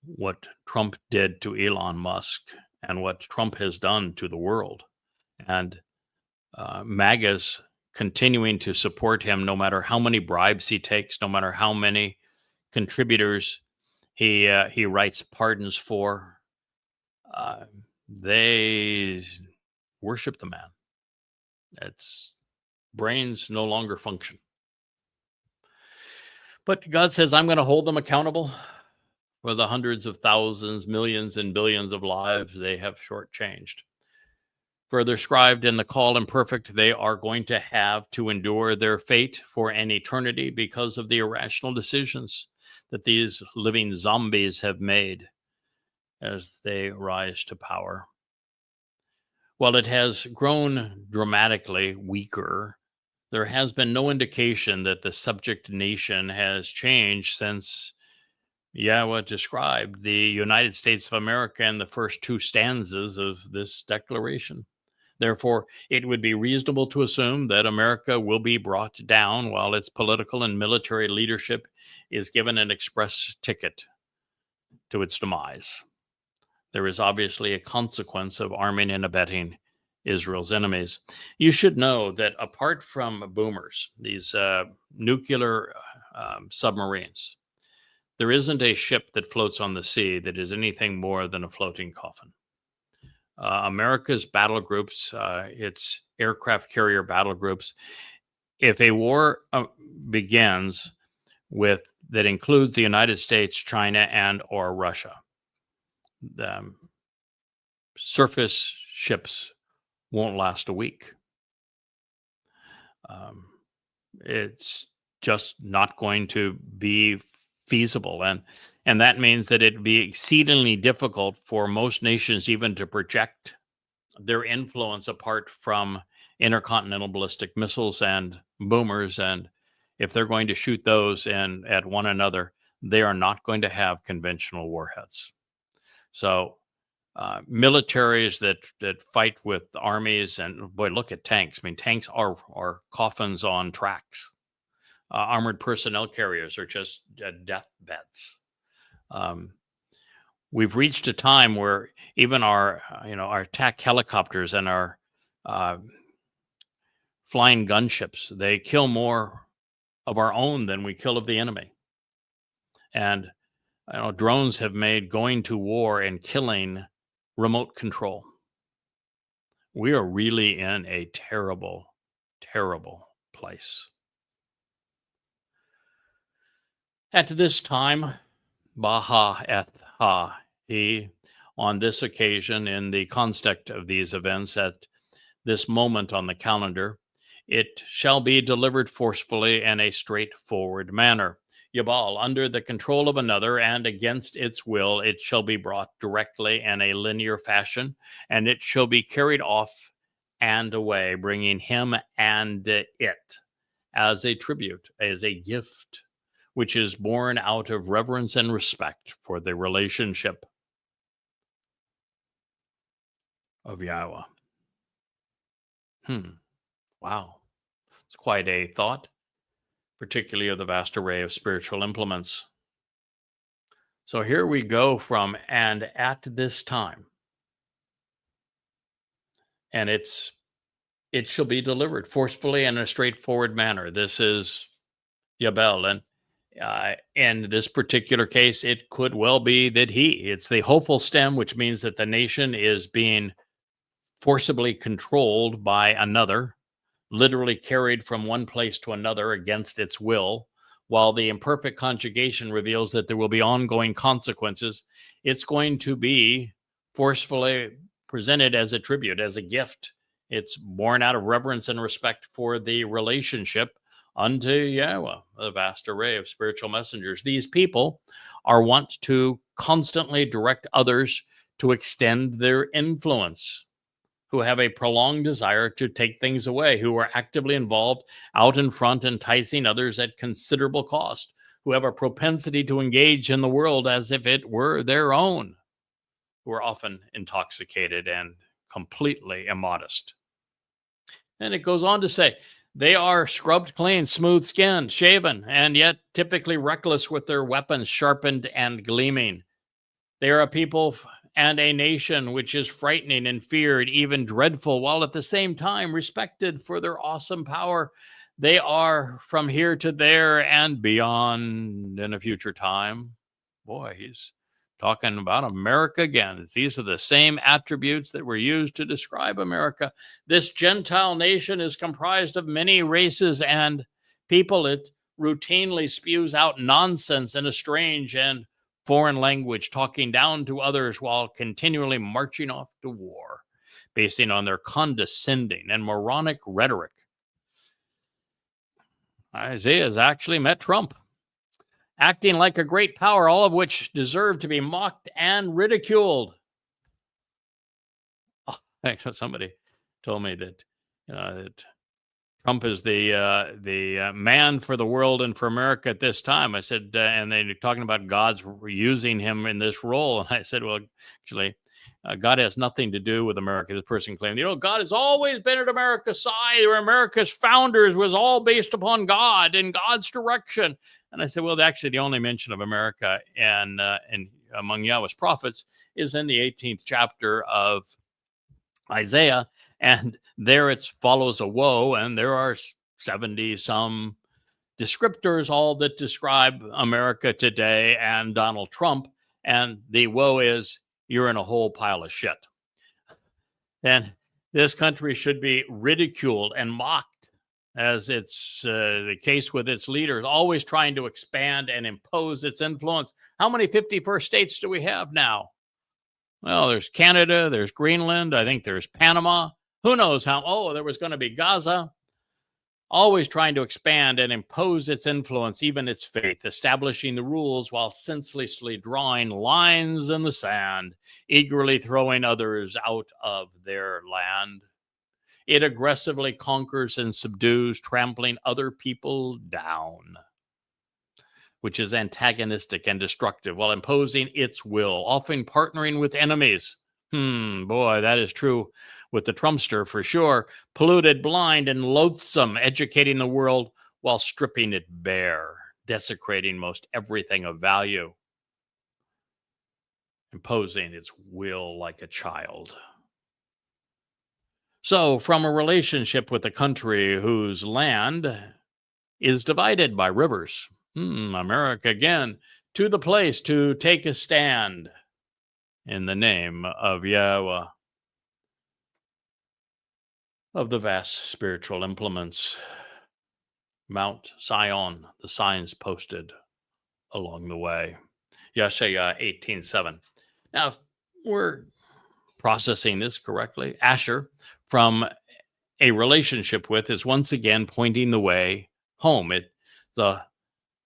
what Trump did to Elon Musk and what Trump has done to the world, and MAGAs continuing to support him no matter how many bribes he takes, no matter how many contributors he writes pardons for. They worship the man. Its brains no longer function. But God says, I'm going to hold them accountable for the hundreds of thousands, millions, and billions of lives they have shortchanged. Further scribed in the call imperfect, they are going to have to endure their fate for an eternity because of the irrational decisions that these living zombies have made as they rise to power. While it has grown dramatically weaker, there has been no indication that the subject nation has changed since Yahowah described the United States of America in the first two stanzas of this declaration. Therefore, it would be reasonable to assume that America will be brought down while its political and military leadership is given an express ticket to its demise. There is obviously a consequence of arming and abetting Israel's enemies. You should know that apart from boomers, these nuclear submarines, there isn't a ship that floats on the sea that is anything more than a floating coffin. America's battle groups, its aircraft carrier battle groups, if a war begins with that includes the United States, China, and or Russia, The surface ships won't last a week. It's just not going to be feasible, and that means that it'd be exceedingly difficult for most nations even to project their influence apart from intercontinental ballistic missiles and boomers. And if they're going to shoot those and at one another, they are not going to have conventional warheads. So militaries that fight with armies, and boy, look at tanks. I mean, tanks are coffins on tracks. Armored personnel carriers are just deathbeds. We've reached a time where even our attack helicopters and our flying gunships, they kill more of our own than we kill of the enemy. And drones have made going to war and killing remote control. We are really in a terrible, terrible place. At this time, Baha eth ha, he, on this occasion, in the context of these events, at this moment on the calendar, it shall be delivered forcefully in a straightforward manner. Yabal, under the control of another and against its will, it shall be brought directly in a linear fashion, and it shall be carried off and away, bringing him and it as a tribute, as a gift, which is born out of reverence and respect for the relationship of Yahowah. Wow. It's quite a thought, particularly of the vast array of spiritual implements. So here we go from "and at this time," and it shall be delivered forcefully in a straightforward manner. This is Yabel, and in this particular case, it could well be that it's the hopeful stem, which means that the nation is being forcibly controlled by another, literally carried from one place to another against its will, while the imperfect conjugation reveals that there will be ongoing consequences. It's going to be forcefully presented as a tribute, as a gift. It's born out of reverence and respect for the relationship unto Yahowah, the vast array of spiritual messengers. These people are wont to constantly direct others to extend their influence, who have a prolonged desire to take things away, who are actively involved out in front, enticing others at considerable cost, who have a propensity to engage in the world as if it were their own, who are often intoxicated and completely immodest. And it goes on to say, they are scrubbed clean, smooth-skinned, shaven, and yet typically reckless with their weapons sharpened and gleaming. They are a people and a nation which is frightening and feared, even dreadful, while at the same time respected for their awesome power. They are from here to there and beyond in a future time. Boy, he's talking about America again. These are the same attributes that were used to describe America. This Gentile nation is comprised of many races and people. It routinely spews out nonsense in a strange and foreign language, talking down to others while continually marching off to war, basing on their condescending and moronic rhetoric. Isaiah's actually met Trump, acting like a great power, all of which deserve to be mocked and ridiculed. Somebody told me that that Trump is the man for the world and for America at this time. I said, and they're talking about God's using him in this role. And I said, well, actually, God has nothing to do with America. This person claimed, God has always been at America's side, or America's founders was all based upon God and God's direction. And I said, well, actually, the only mention of America and among Yahweh's prophets is in the 18th chapter of Isaiah. And there it follows a woe, and there are 70 some descriptors, all that describe America today and Donald Trump. And the woe is, you're in a whole pile of shit. And this country should be ridiculed and mocked, as it's the case with its leaders, always trying to expand and impose its influence. How many 51st states do we have now? Well, there's Canada, there's Greenland, I think there's Panama. Who knows how? Oh, there was going to be Gaza. Always trying to expand and impose its influence, even its faith, establishing the rules while senselessly drawing lines in the sand, eagerly throwing others out of their land. It aggressively conquers and subdues, trampling other people down, which is antagonistic and destructive, while imposing its will, often partnering with enemies. Boy, that is true with the Trumpster for sure. Polluted, blind, and loathsome, educating the world while stripping it bare, desecrating most everything of value, imposing its will like a child. So, from a relationship with a country whose land is divided by rivers, America again, to the place to take a stand in the name of Yahowah, of the vast spiritual implements, Mount Zion, the signs posted along the way. Yeshaya 18:7. Now, if we're processing this correctly, Asher, from a relationship with, is once again pointing the way home. The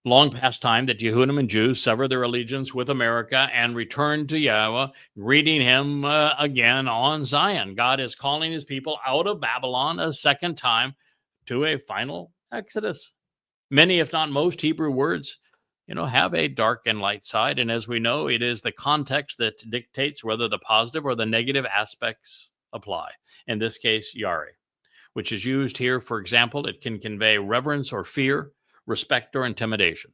long past time that Yehudim and Jews sever their allegiance with America and return to Yahowah, greeting him again on Zion. God is calling his people out of Babylon a second time to a final exodus. Many, if not most, Hebrew words, have a dark and light side. And as we know, it is the context that dictates whether the positive or the negative aspects apply. In this case, Yari, which is used here. For example, it can convey reverence or fear, respect or intimidation.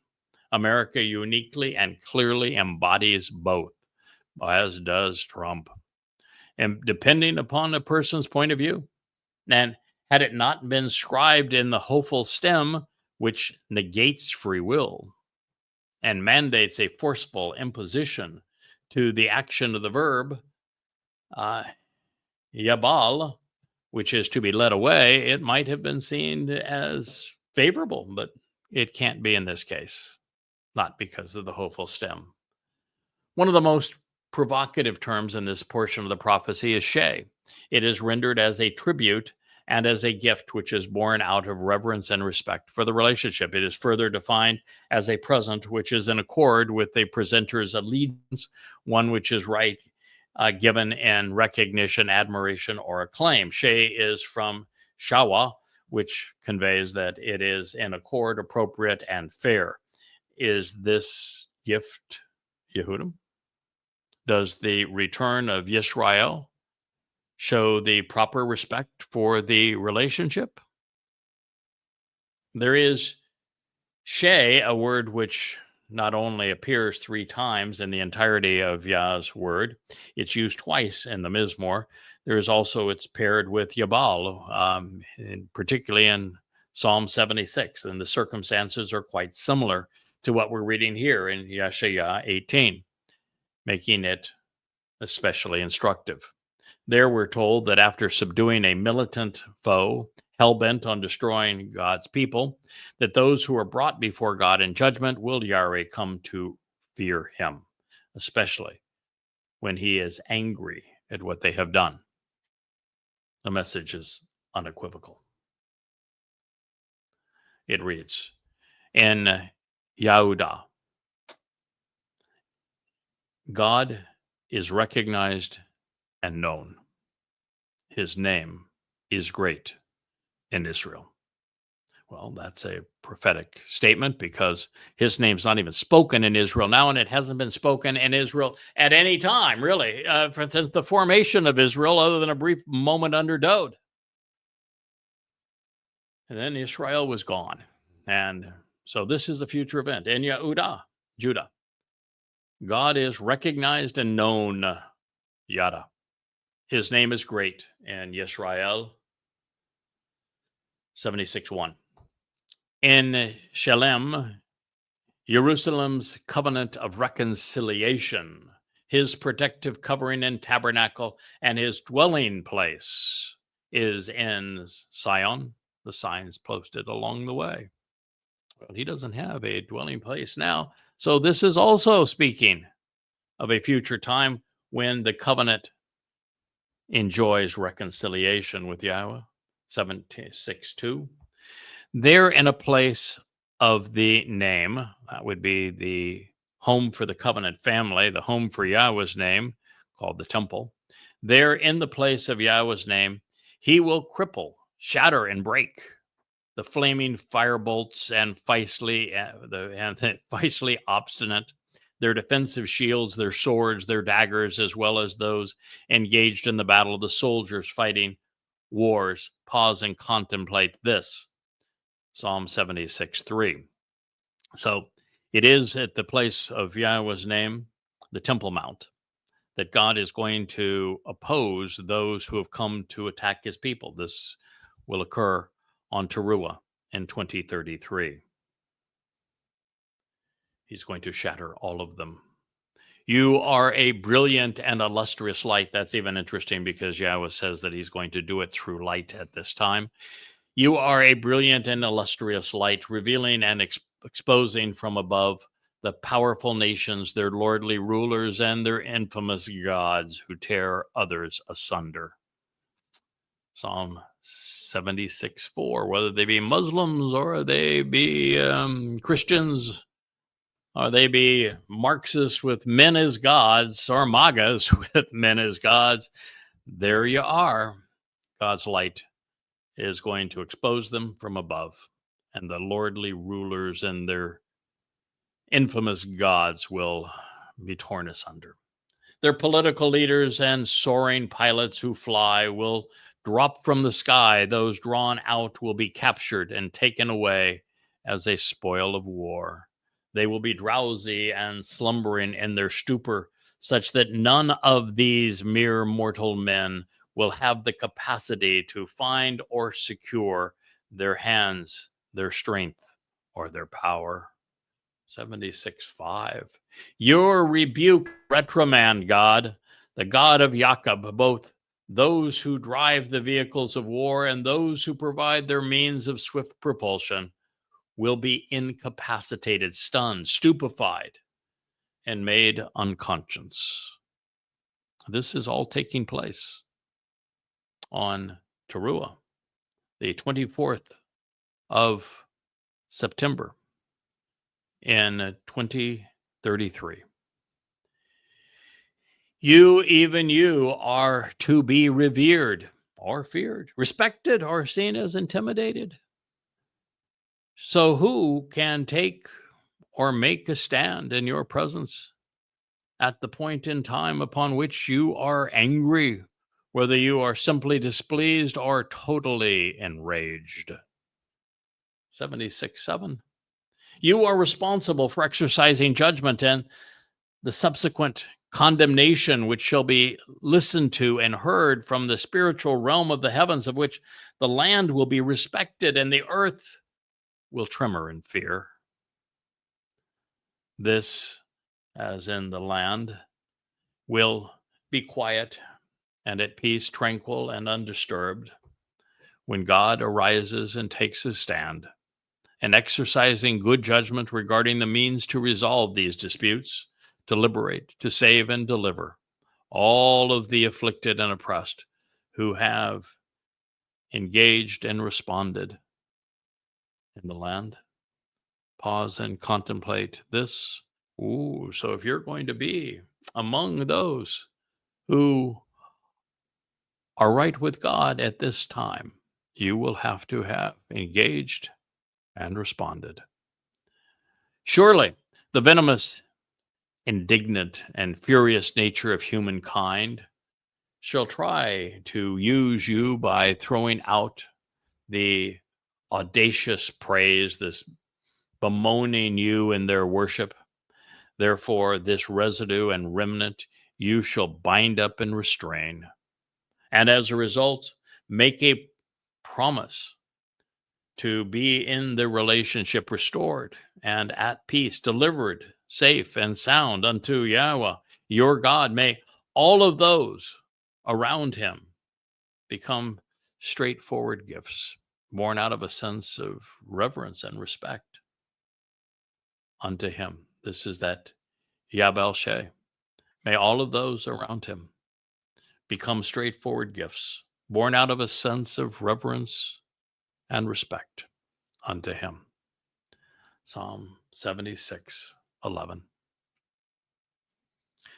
America uniquely and clearly embodies both, as does Trump. And depending upon a person's point of view, and had it not been scribed in the hopeful stem, which negates free will and mandates a forceful imposition to the action of the verb, yabal, which is to be led away, it might have been seen as favorable, but it can't be in this case, not because of the hopeful stem. One of the most provocative terms in this portion of the prophecy is Sheh. It is rendered as a tribute and as a gift, which is born out of reverence and respect for the relationship. It is further defined as a present, which is in accord with the presenter's allegiance, one which is right, given in recognition, admiration, or acclaim. Sheh is from Shawah, which conveys that it is in accord, appropriate, and fair. Is this gift Yehudim? Does the return of Yisrael show the proper respect for the relationship? There is Sheh, a word which not only appears 3 times in the entirety of Yah's word, it's used twice in the Mizmor. There is also, it's paired with Yabal, particularly in Psalm 76, and the circumstances are quite similar to what we're reading here in Yeshaya 18, making it especially instructive. There we're told that after subduing a militant foe, hell-bent on destroying God's people, that those who are brought before God in judgment will Yahweh come to fear him, especially when he is angry at what they have done. The message is unequivocal. It reads, in Yahudah, God is recognized and known. His name is great in Israel. Well, that's a prophetic statement because his name's not even spoken in Israel now, and it hasn't been spoken in Israel at any time, really, since the formation of Israel, other than a brief moment under Dode. And then Israel was gone. And so this is a future event. In Yehudah, Judah, God is recognized and known, Yada. His name is great in Yisrael 76:1. In Shalem, Jerusalem's covenant of reconciliation, his protective covering and tabernacle, and his dwelling place is in Zion, the signs posted along the way. Well, he doesn't have a dwelling place now. So this is also speaking of a future time when the covenant enjoys reconciliation with Yahweh, 76:2. They're in a place of the name. That would be the home for the covenant family, the home for Yahweh's name, called the temple. There in the place of Yahweh's name, he will cripple, shatter, and break the flaming firebolts and feistly obstinate, their defensive shields, their swords, their daggers, as well as those engaged in the battle, the soldiers fighting wars. Pause and contemplate this. Psalm 76:3. So it is at the place of Yahweh's name, the Temple Mount, that God is going to oppose those who have come to attack his people. This will occur on Towrah in 2033. He's going to shatter all of them. You are a brilliant and illustrious light. That's even interesting because Yahweh says that he's going to do it through light at this time. You are a brilliant and illustrious light, revealing and exposing from above the powerful nations, their lordly rulers, and their infamous gods who tear others asunder. Psalm 76:4, whether they be Muslims or they be Christians, or they be Marxists with men as gods, or MAGAs with men as gods, there you are. God's light is going to expose them from above, and the lordly rulers and their infamous gods will be torn asunder. Their political leaders and soaring pilots who fly will drop from the sky. Those drawn out will be captured and taken away as a spoil of war. They will be drowsy and slumbering in their stupor, such that none of these mere mortal men will have the capacity to find or secure their hands, their strength, or their power. 76:5. Your rebuke, reprimand, God, the God of Jacob, both those who drive the vehicles of war and those who provide their means of swift propulsion, will be incapacitated, stunned, stupefied, and made unconscious. This is all taking place on Towrah, the 24th of September in 2033. You, even you, are to be revered or feared, respected or seen as intimidated. So who can take or make a stand in your presence at the point in time upon which you are angry, whether you are simply displeased or totally enraged? 76:7. You are responsible for exercising judgment and the subsequent condemnation which shall be listened to and heard from the spiritual realm of the heavens, of which the land will be respected and the earth will tremor in fear. This, as in the land, will be quiet and at peace, tranquil and undisturbed, when God arises and takes his stand, and exercising good judgment regarding the means to resolve these disputes, to liberate, to save, and deliver all of the afflicted and oppressed who have engaged and responded in the land. Pause and contemplate this. So if you're going to be among those who are right with God at this time, you will have to have engaged and responded. Surely the venomous, indignant, and furious nature of humankind shall try to use you by throwing out the audacious praise, this bemoaning you in their worship. Therefore, this residue and remnant you shall bind up and restrain. And as a result, make a promise to be in the relationship restored and at peace, delivered, safe and sound unto Yahweh, your God. May all of those around him become straightforward gifts, born out of a sense of reverence and respect unto him. This is that Yabel Sheh. May all of those around him become straightforward gifts, born out of a sense of reverence and respect unto him. Psalm 76:11.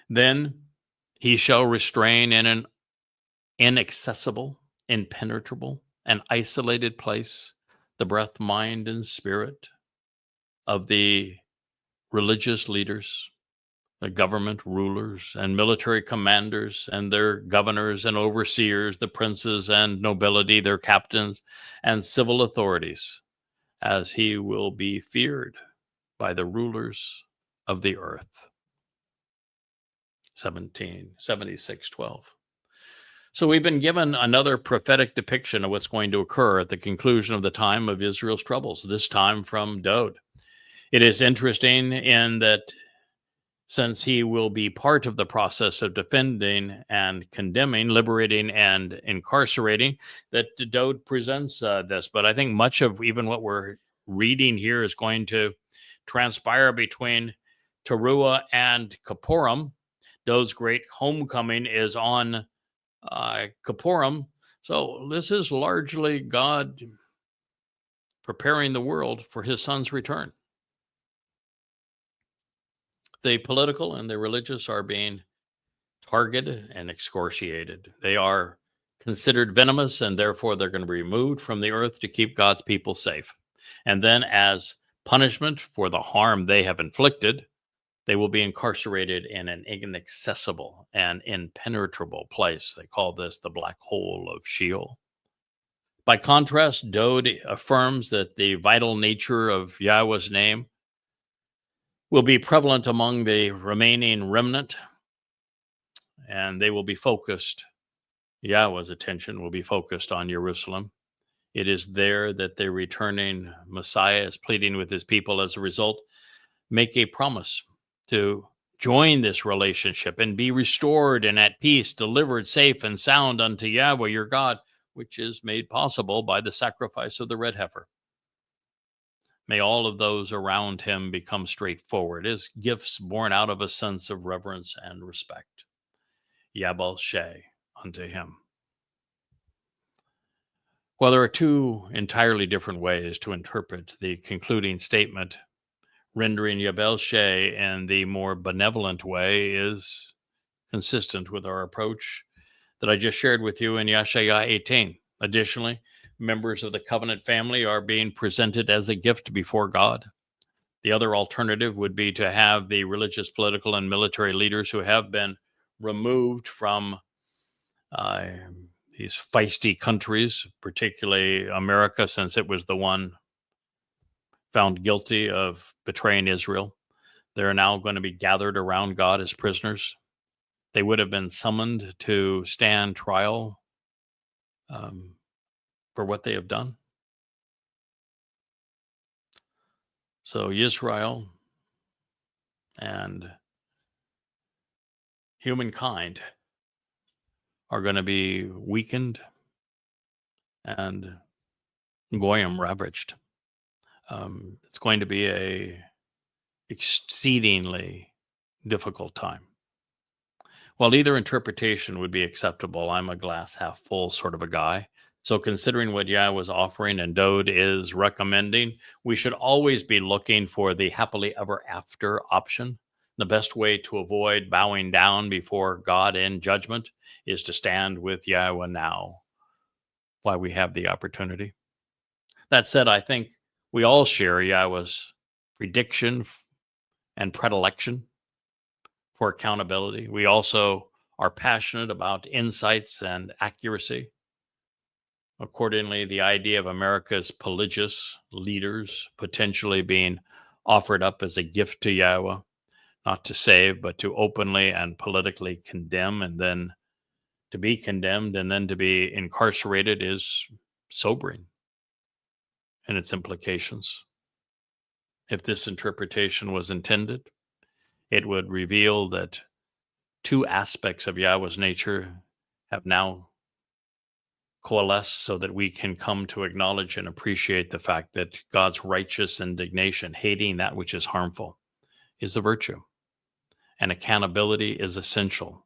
Then he shall restrain in an inaccessible, impenetrable, and isolated place the breath, mind, and spirit of the religious leaders, the government rulers and military commanders and their governors and overseers, the princes and nobility, their captains and civil authorities, as he will be feared by the rulers of the earth. 76:12. So we've been given another prophetic depiction of what's going to occur at the conclusion of the time of Israel's troubles, this time from Dode. It is interesting in that since he will be part of the process of defending and condemning, liberating and incarcerating, that Dode presents this. But I think much of even what we're reading here is going to transpire between Towrah and Kippurim. Dode's great homecoming is on Kippurim. So this is largely God preparing the world for his son's return. The political and the religious are being targeted and excoriated. They are considered venomous, and therefore they're going to be removed from the earth to keep God's people safe. And then as punishment for the harm they have inflicted, they will be incarcerated in an inaccessible and impenetrable place. They call this the black hole of Sheol. By contrast, Dode affirms that the vital nature of Yahweh's name will be prevalent among the remaining remnant, and they will be focused. Yahweh's attention will be focused on Jerusalem. It is there that the returning Messiah is pleading with his people. As a result, make a promise to join this relationship and be restored and at peace, delivered safe and sound unto Yahweh your God, which is made possible by the sacrifice of the red heifer. May all of those around him become straightforward, as gifts born out of a sense of reverence and respect. Yabal Sheh unto him. Well, there are two entirely different ways to interpret the concluding statement. Rendering Yabal Sheh in the more benevolent way is consistent with our approach that I just shared with you in Yeshaya 18. Additionally, members of the covenant family are being presented as a gift before God. The other alternative would be to have the religious, political, and military leaders who have been removed from these feisty countries, particularly America, since it was the one found guilty of betraying Israel. They're now going to be gathered around God as prisoners. They would have been summoned to stand trial for what they have done. So Israel and humankind are going to be weakened and goyim ravaged. It's going to be a exceedingly difficult time. While either interpretation would be acceptable, I'm a glass half full sort of a guy. So considering what Yah was offering and Dode is recommending, we should always be looking for the happily ever after option. The best way to avoid bowing down before God in judgment is to stand with Yahweh now while we have the opportunity. That said, I think we all share Yahweh's prediction and predilection for accountability. We also are passionate about insights and accuracy. Accordingly, the idea of America's religious leaders potentially being offered up as a gift to Yahweh, not to save, but to openly and politically condemn, and then to be condemned and then to be incarcerated, is sobering in its implications. If this interpretation was intended, it would reveal that two aspects of Yahweh's nature have now coalesced so that we can come to acknowledge and appreciate the fact that God's righteous indignation, hating that which is harmful, is a virtue. and accountability is essential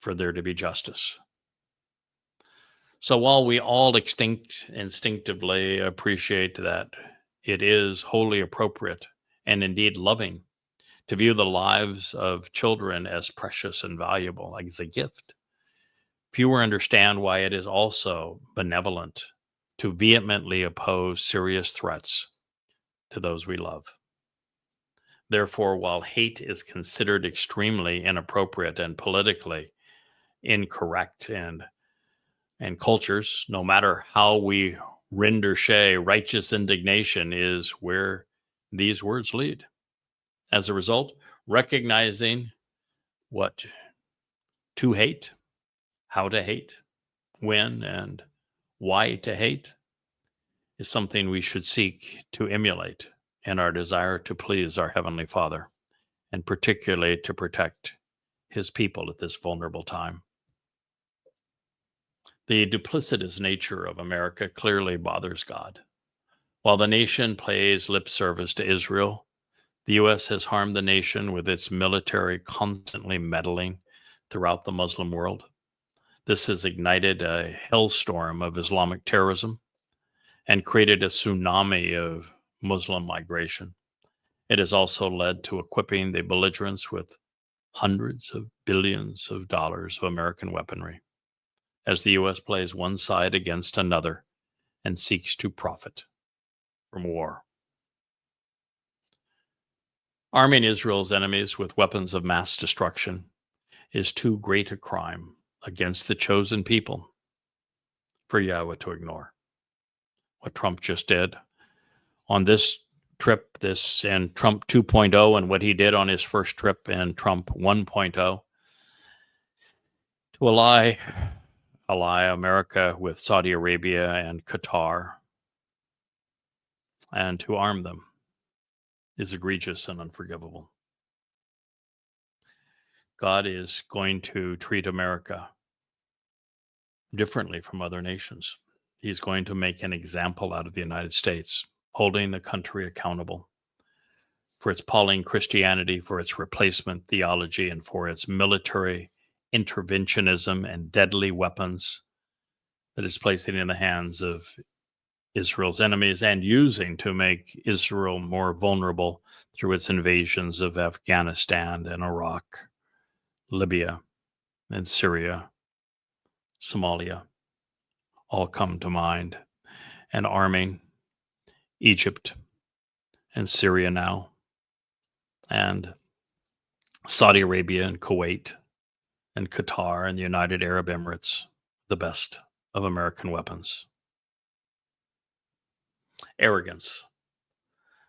for there to be justice. So while we all instinctively appreciate that it is wholly appropriate and indeed loving to view the lives of children as precious and valuable, like it's a gift, fewer understand why it is also benevolent to vehemently oppose serious threats to those we love. Therefore, while hate is considered extremely inappropriate and politically incorrect and cultures, no matter how we render righteous indignation is where these words lead. As a result, recognizing what to hate, how to hate, when and why to hate is something we should seek to emulate in our desire to please our Heavenly Father, and particularly to protect His people at this vulnerable time. The duplicitous nature of America clearly bothers God. While the nation pays lip service to Israel, the U.S. has harmed the nation with its military constantly meddling throughout the Muslim world. This has ignited a hellstorm of Islamic terrorism and created a tsunami of Muslim migration. It has also led to equipping the belligerents with hundreds of billions of dollars of American weaponry, as the U.S. plays one side against another and seeks to profit from war. Arming Israel's enemies with weapons of mass destruction is too great a crime against the chosen people for Yahweh to ignore. What Trump just did on this trip, this and Trump 2.0, and what he did on his first trip in Trump 1.0, to ally America with Saudi Arabia and Qatar and to arm them is egregious and unforgivable. God is going to treat America differently from other nations. He's going to make an example out of the United States, holding the country accountable for its Pauline Christianity, for its replacement theology, and for its military interventionism and deadly weapons that is placing in the hands of Israel's enemies and using to make Israel more vulnerable through its invasions of Afghanistan and Iraq, Libya and Syria, Somalia, all come to mind, and arming Egypt and Syria now, and Saudi Arabia and Kuwait and Qatar and the United Arab Emirates, the best of American weapons. Arrogance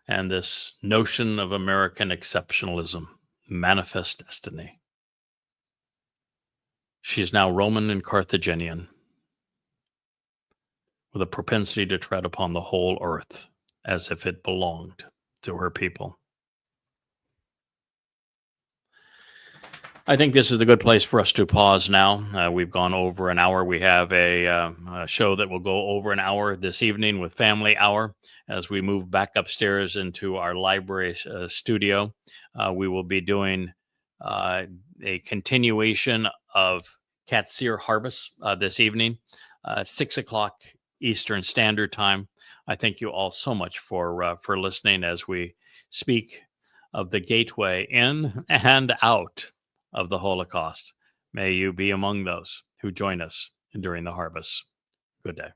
and this notion of American exceptionalism, manifest destiny. She is now Roman and Carthaginian, with a propensity to tread upon the whole earth as if it belonged to her people. I think this is a good place for us to pause now. We've gone over an hour. We have a show that will go over an hour this evening with Family Hour. As we move back upstairs into our library studio, we will be doing a continuation of Katsir Harvest this evening, 6 o'clock Eastern Standard Time. I thank you all so much for listening as we speak of the gateway in and out of the Holocaust. May you be among those who join us during the harvest. Good day.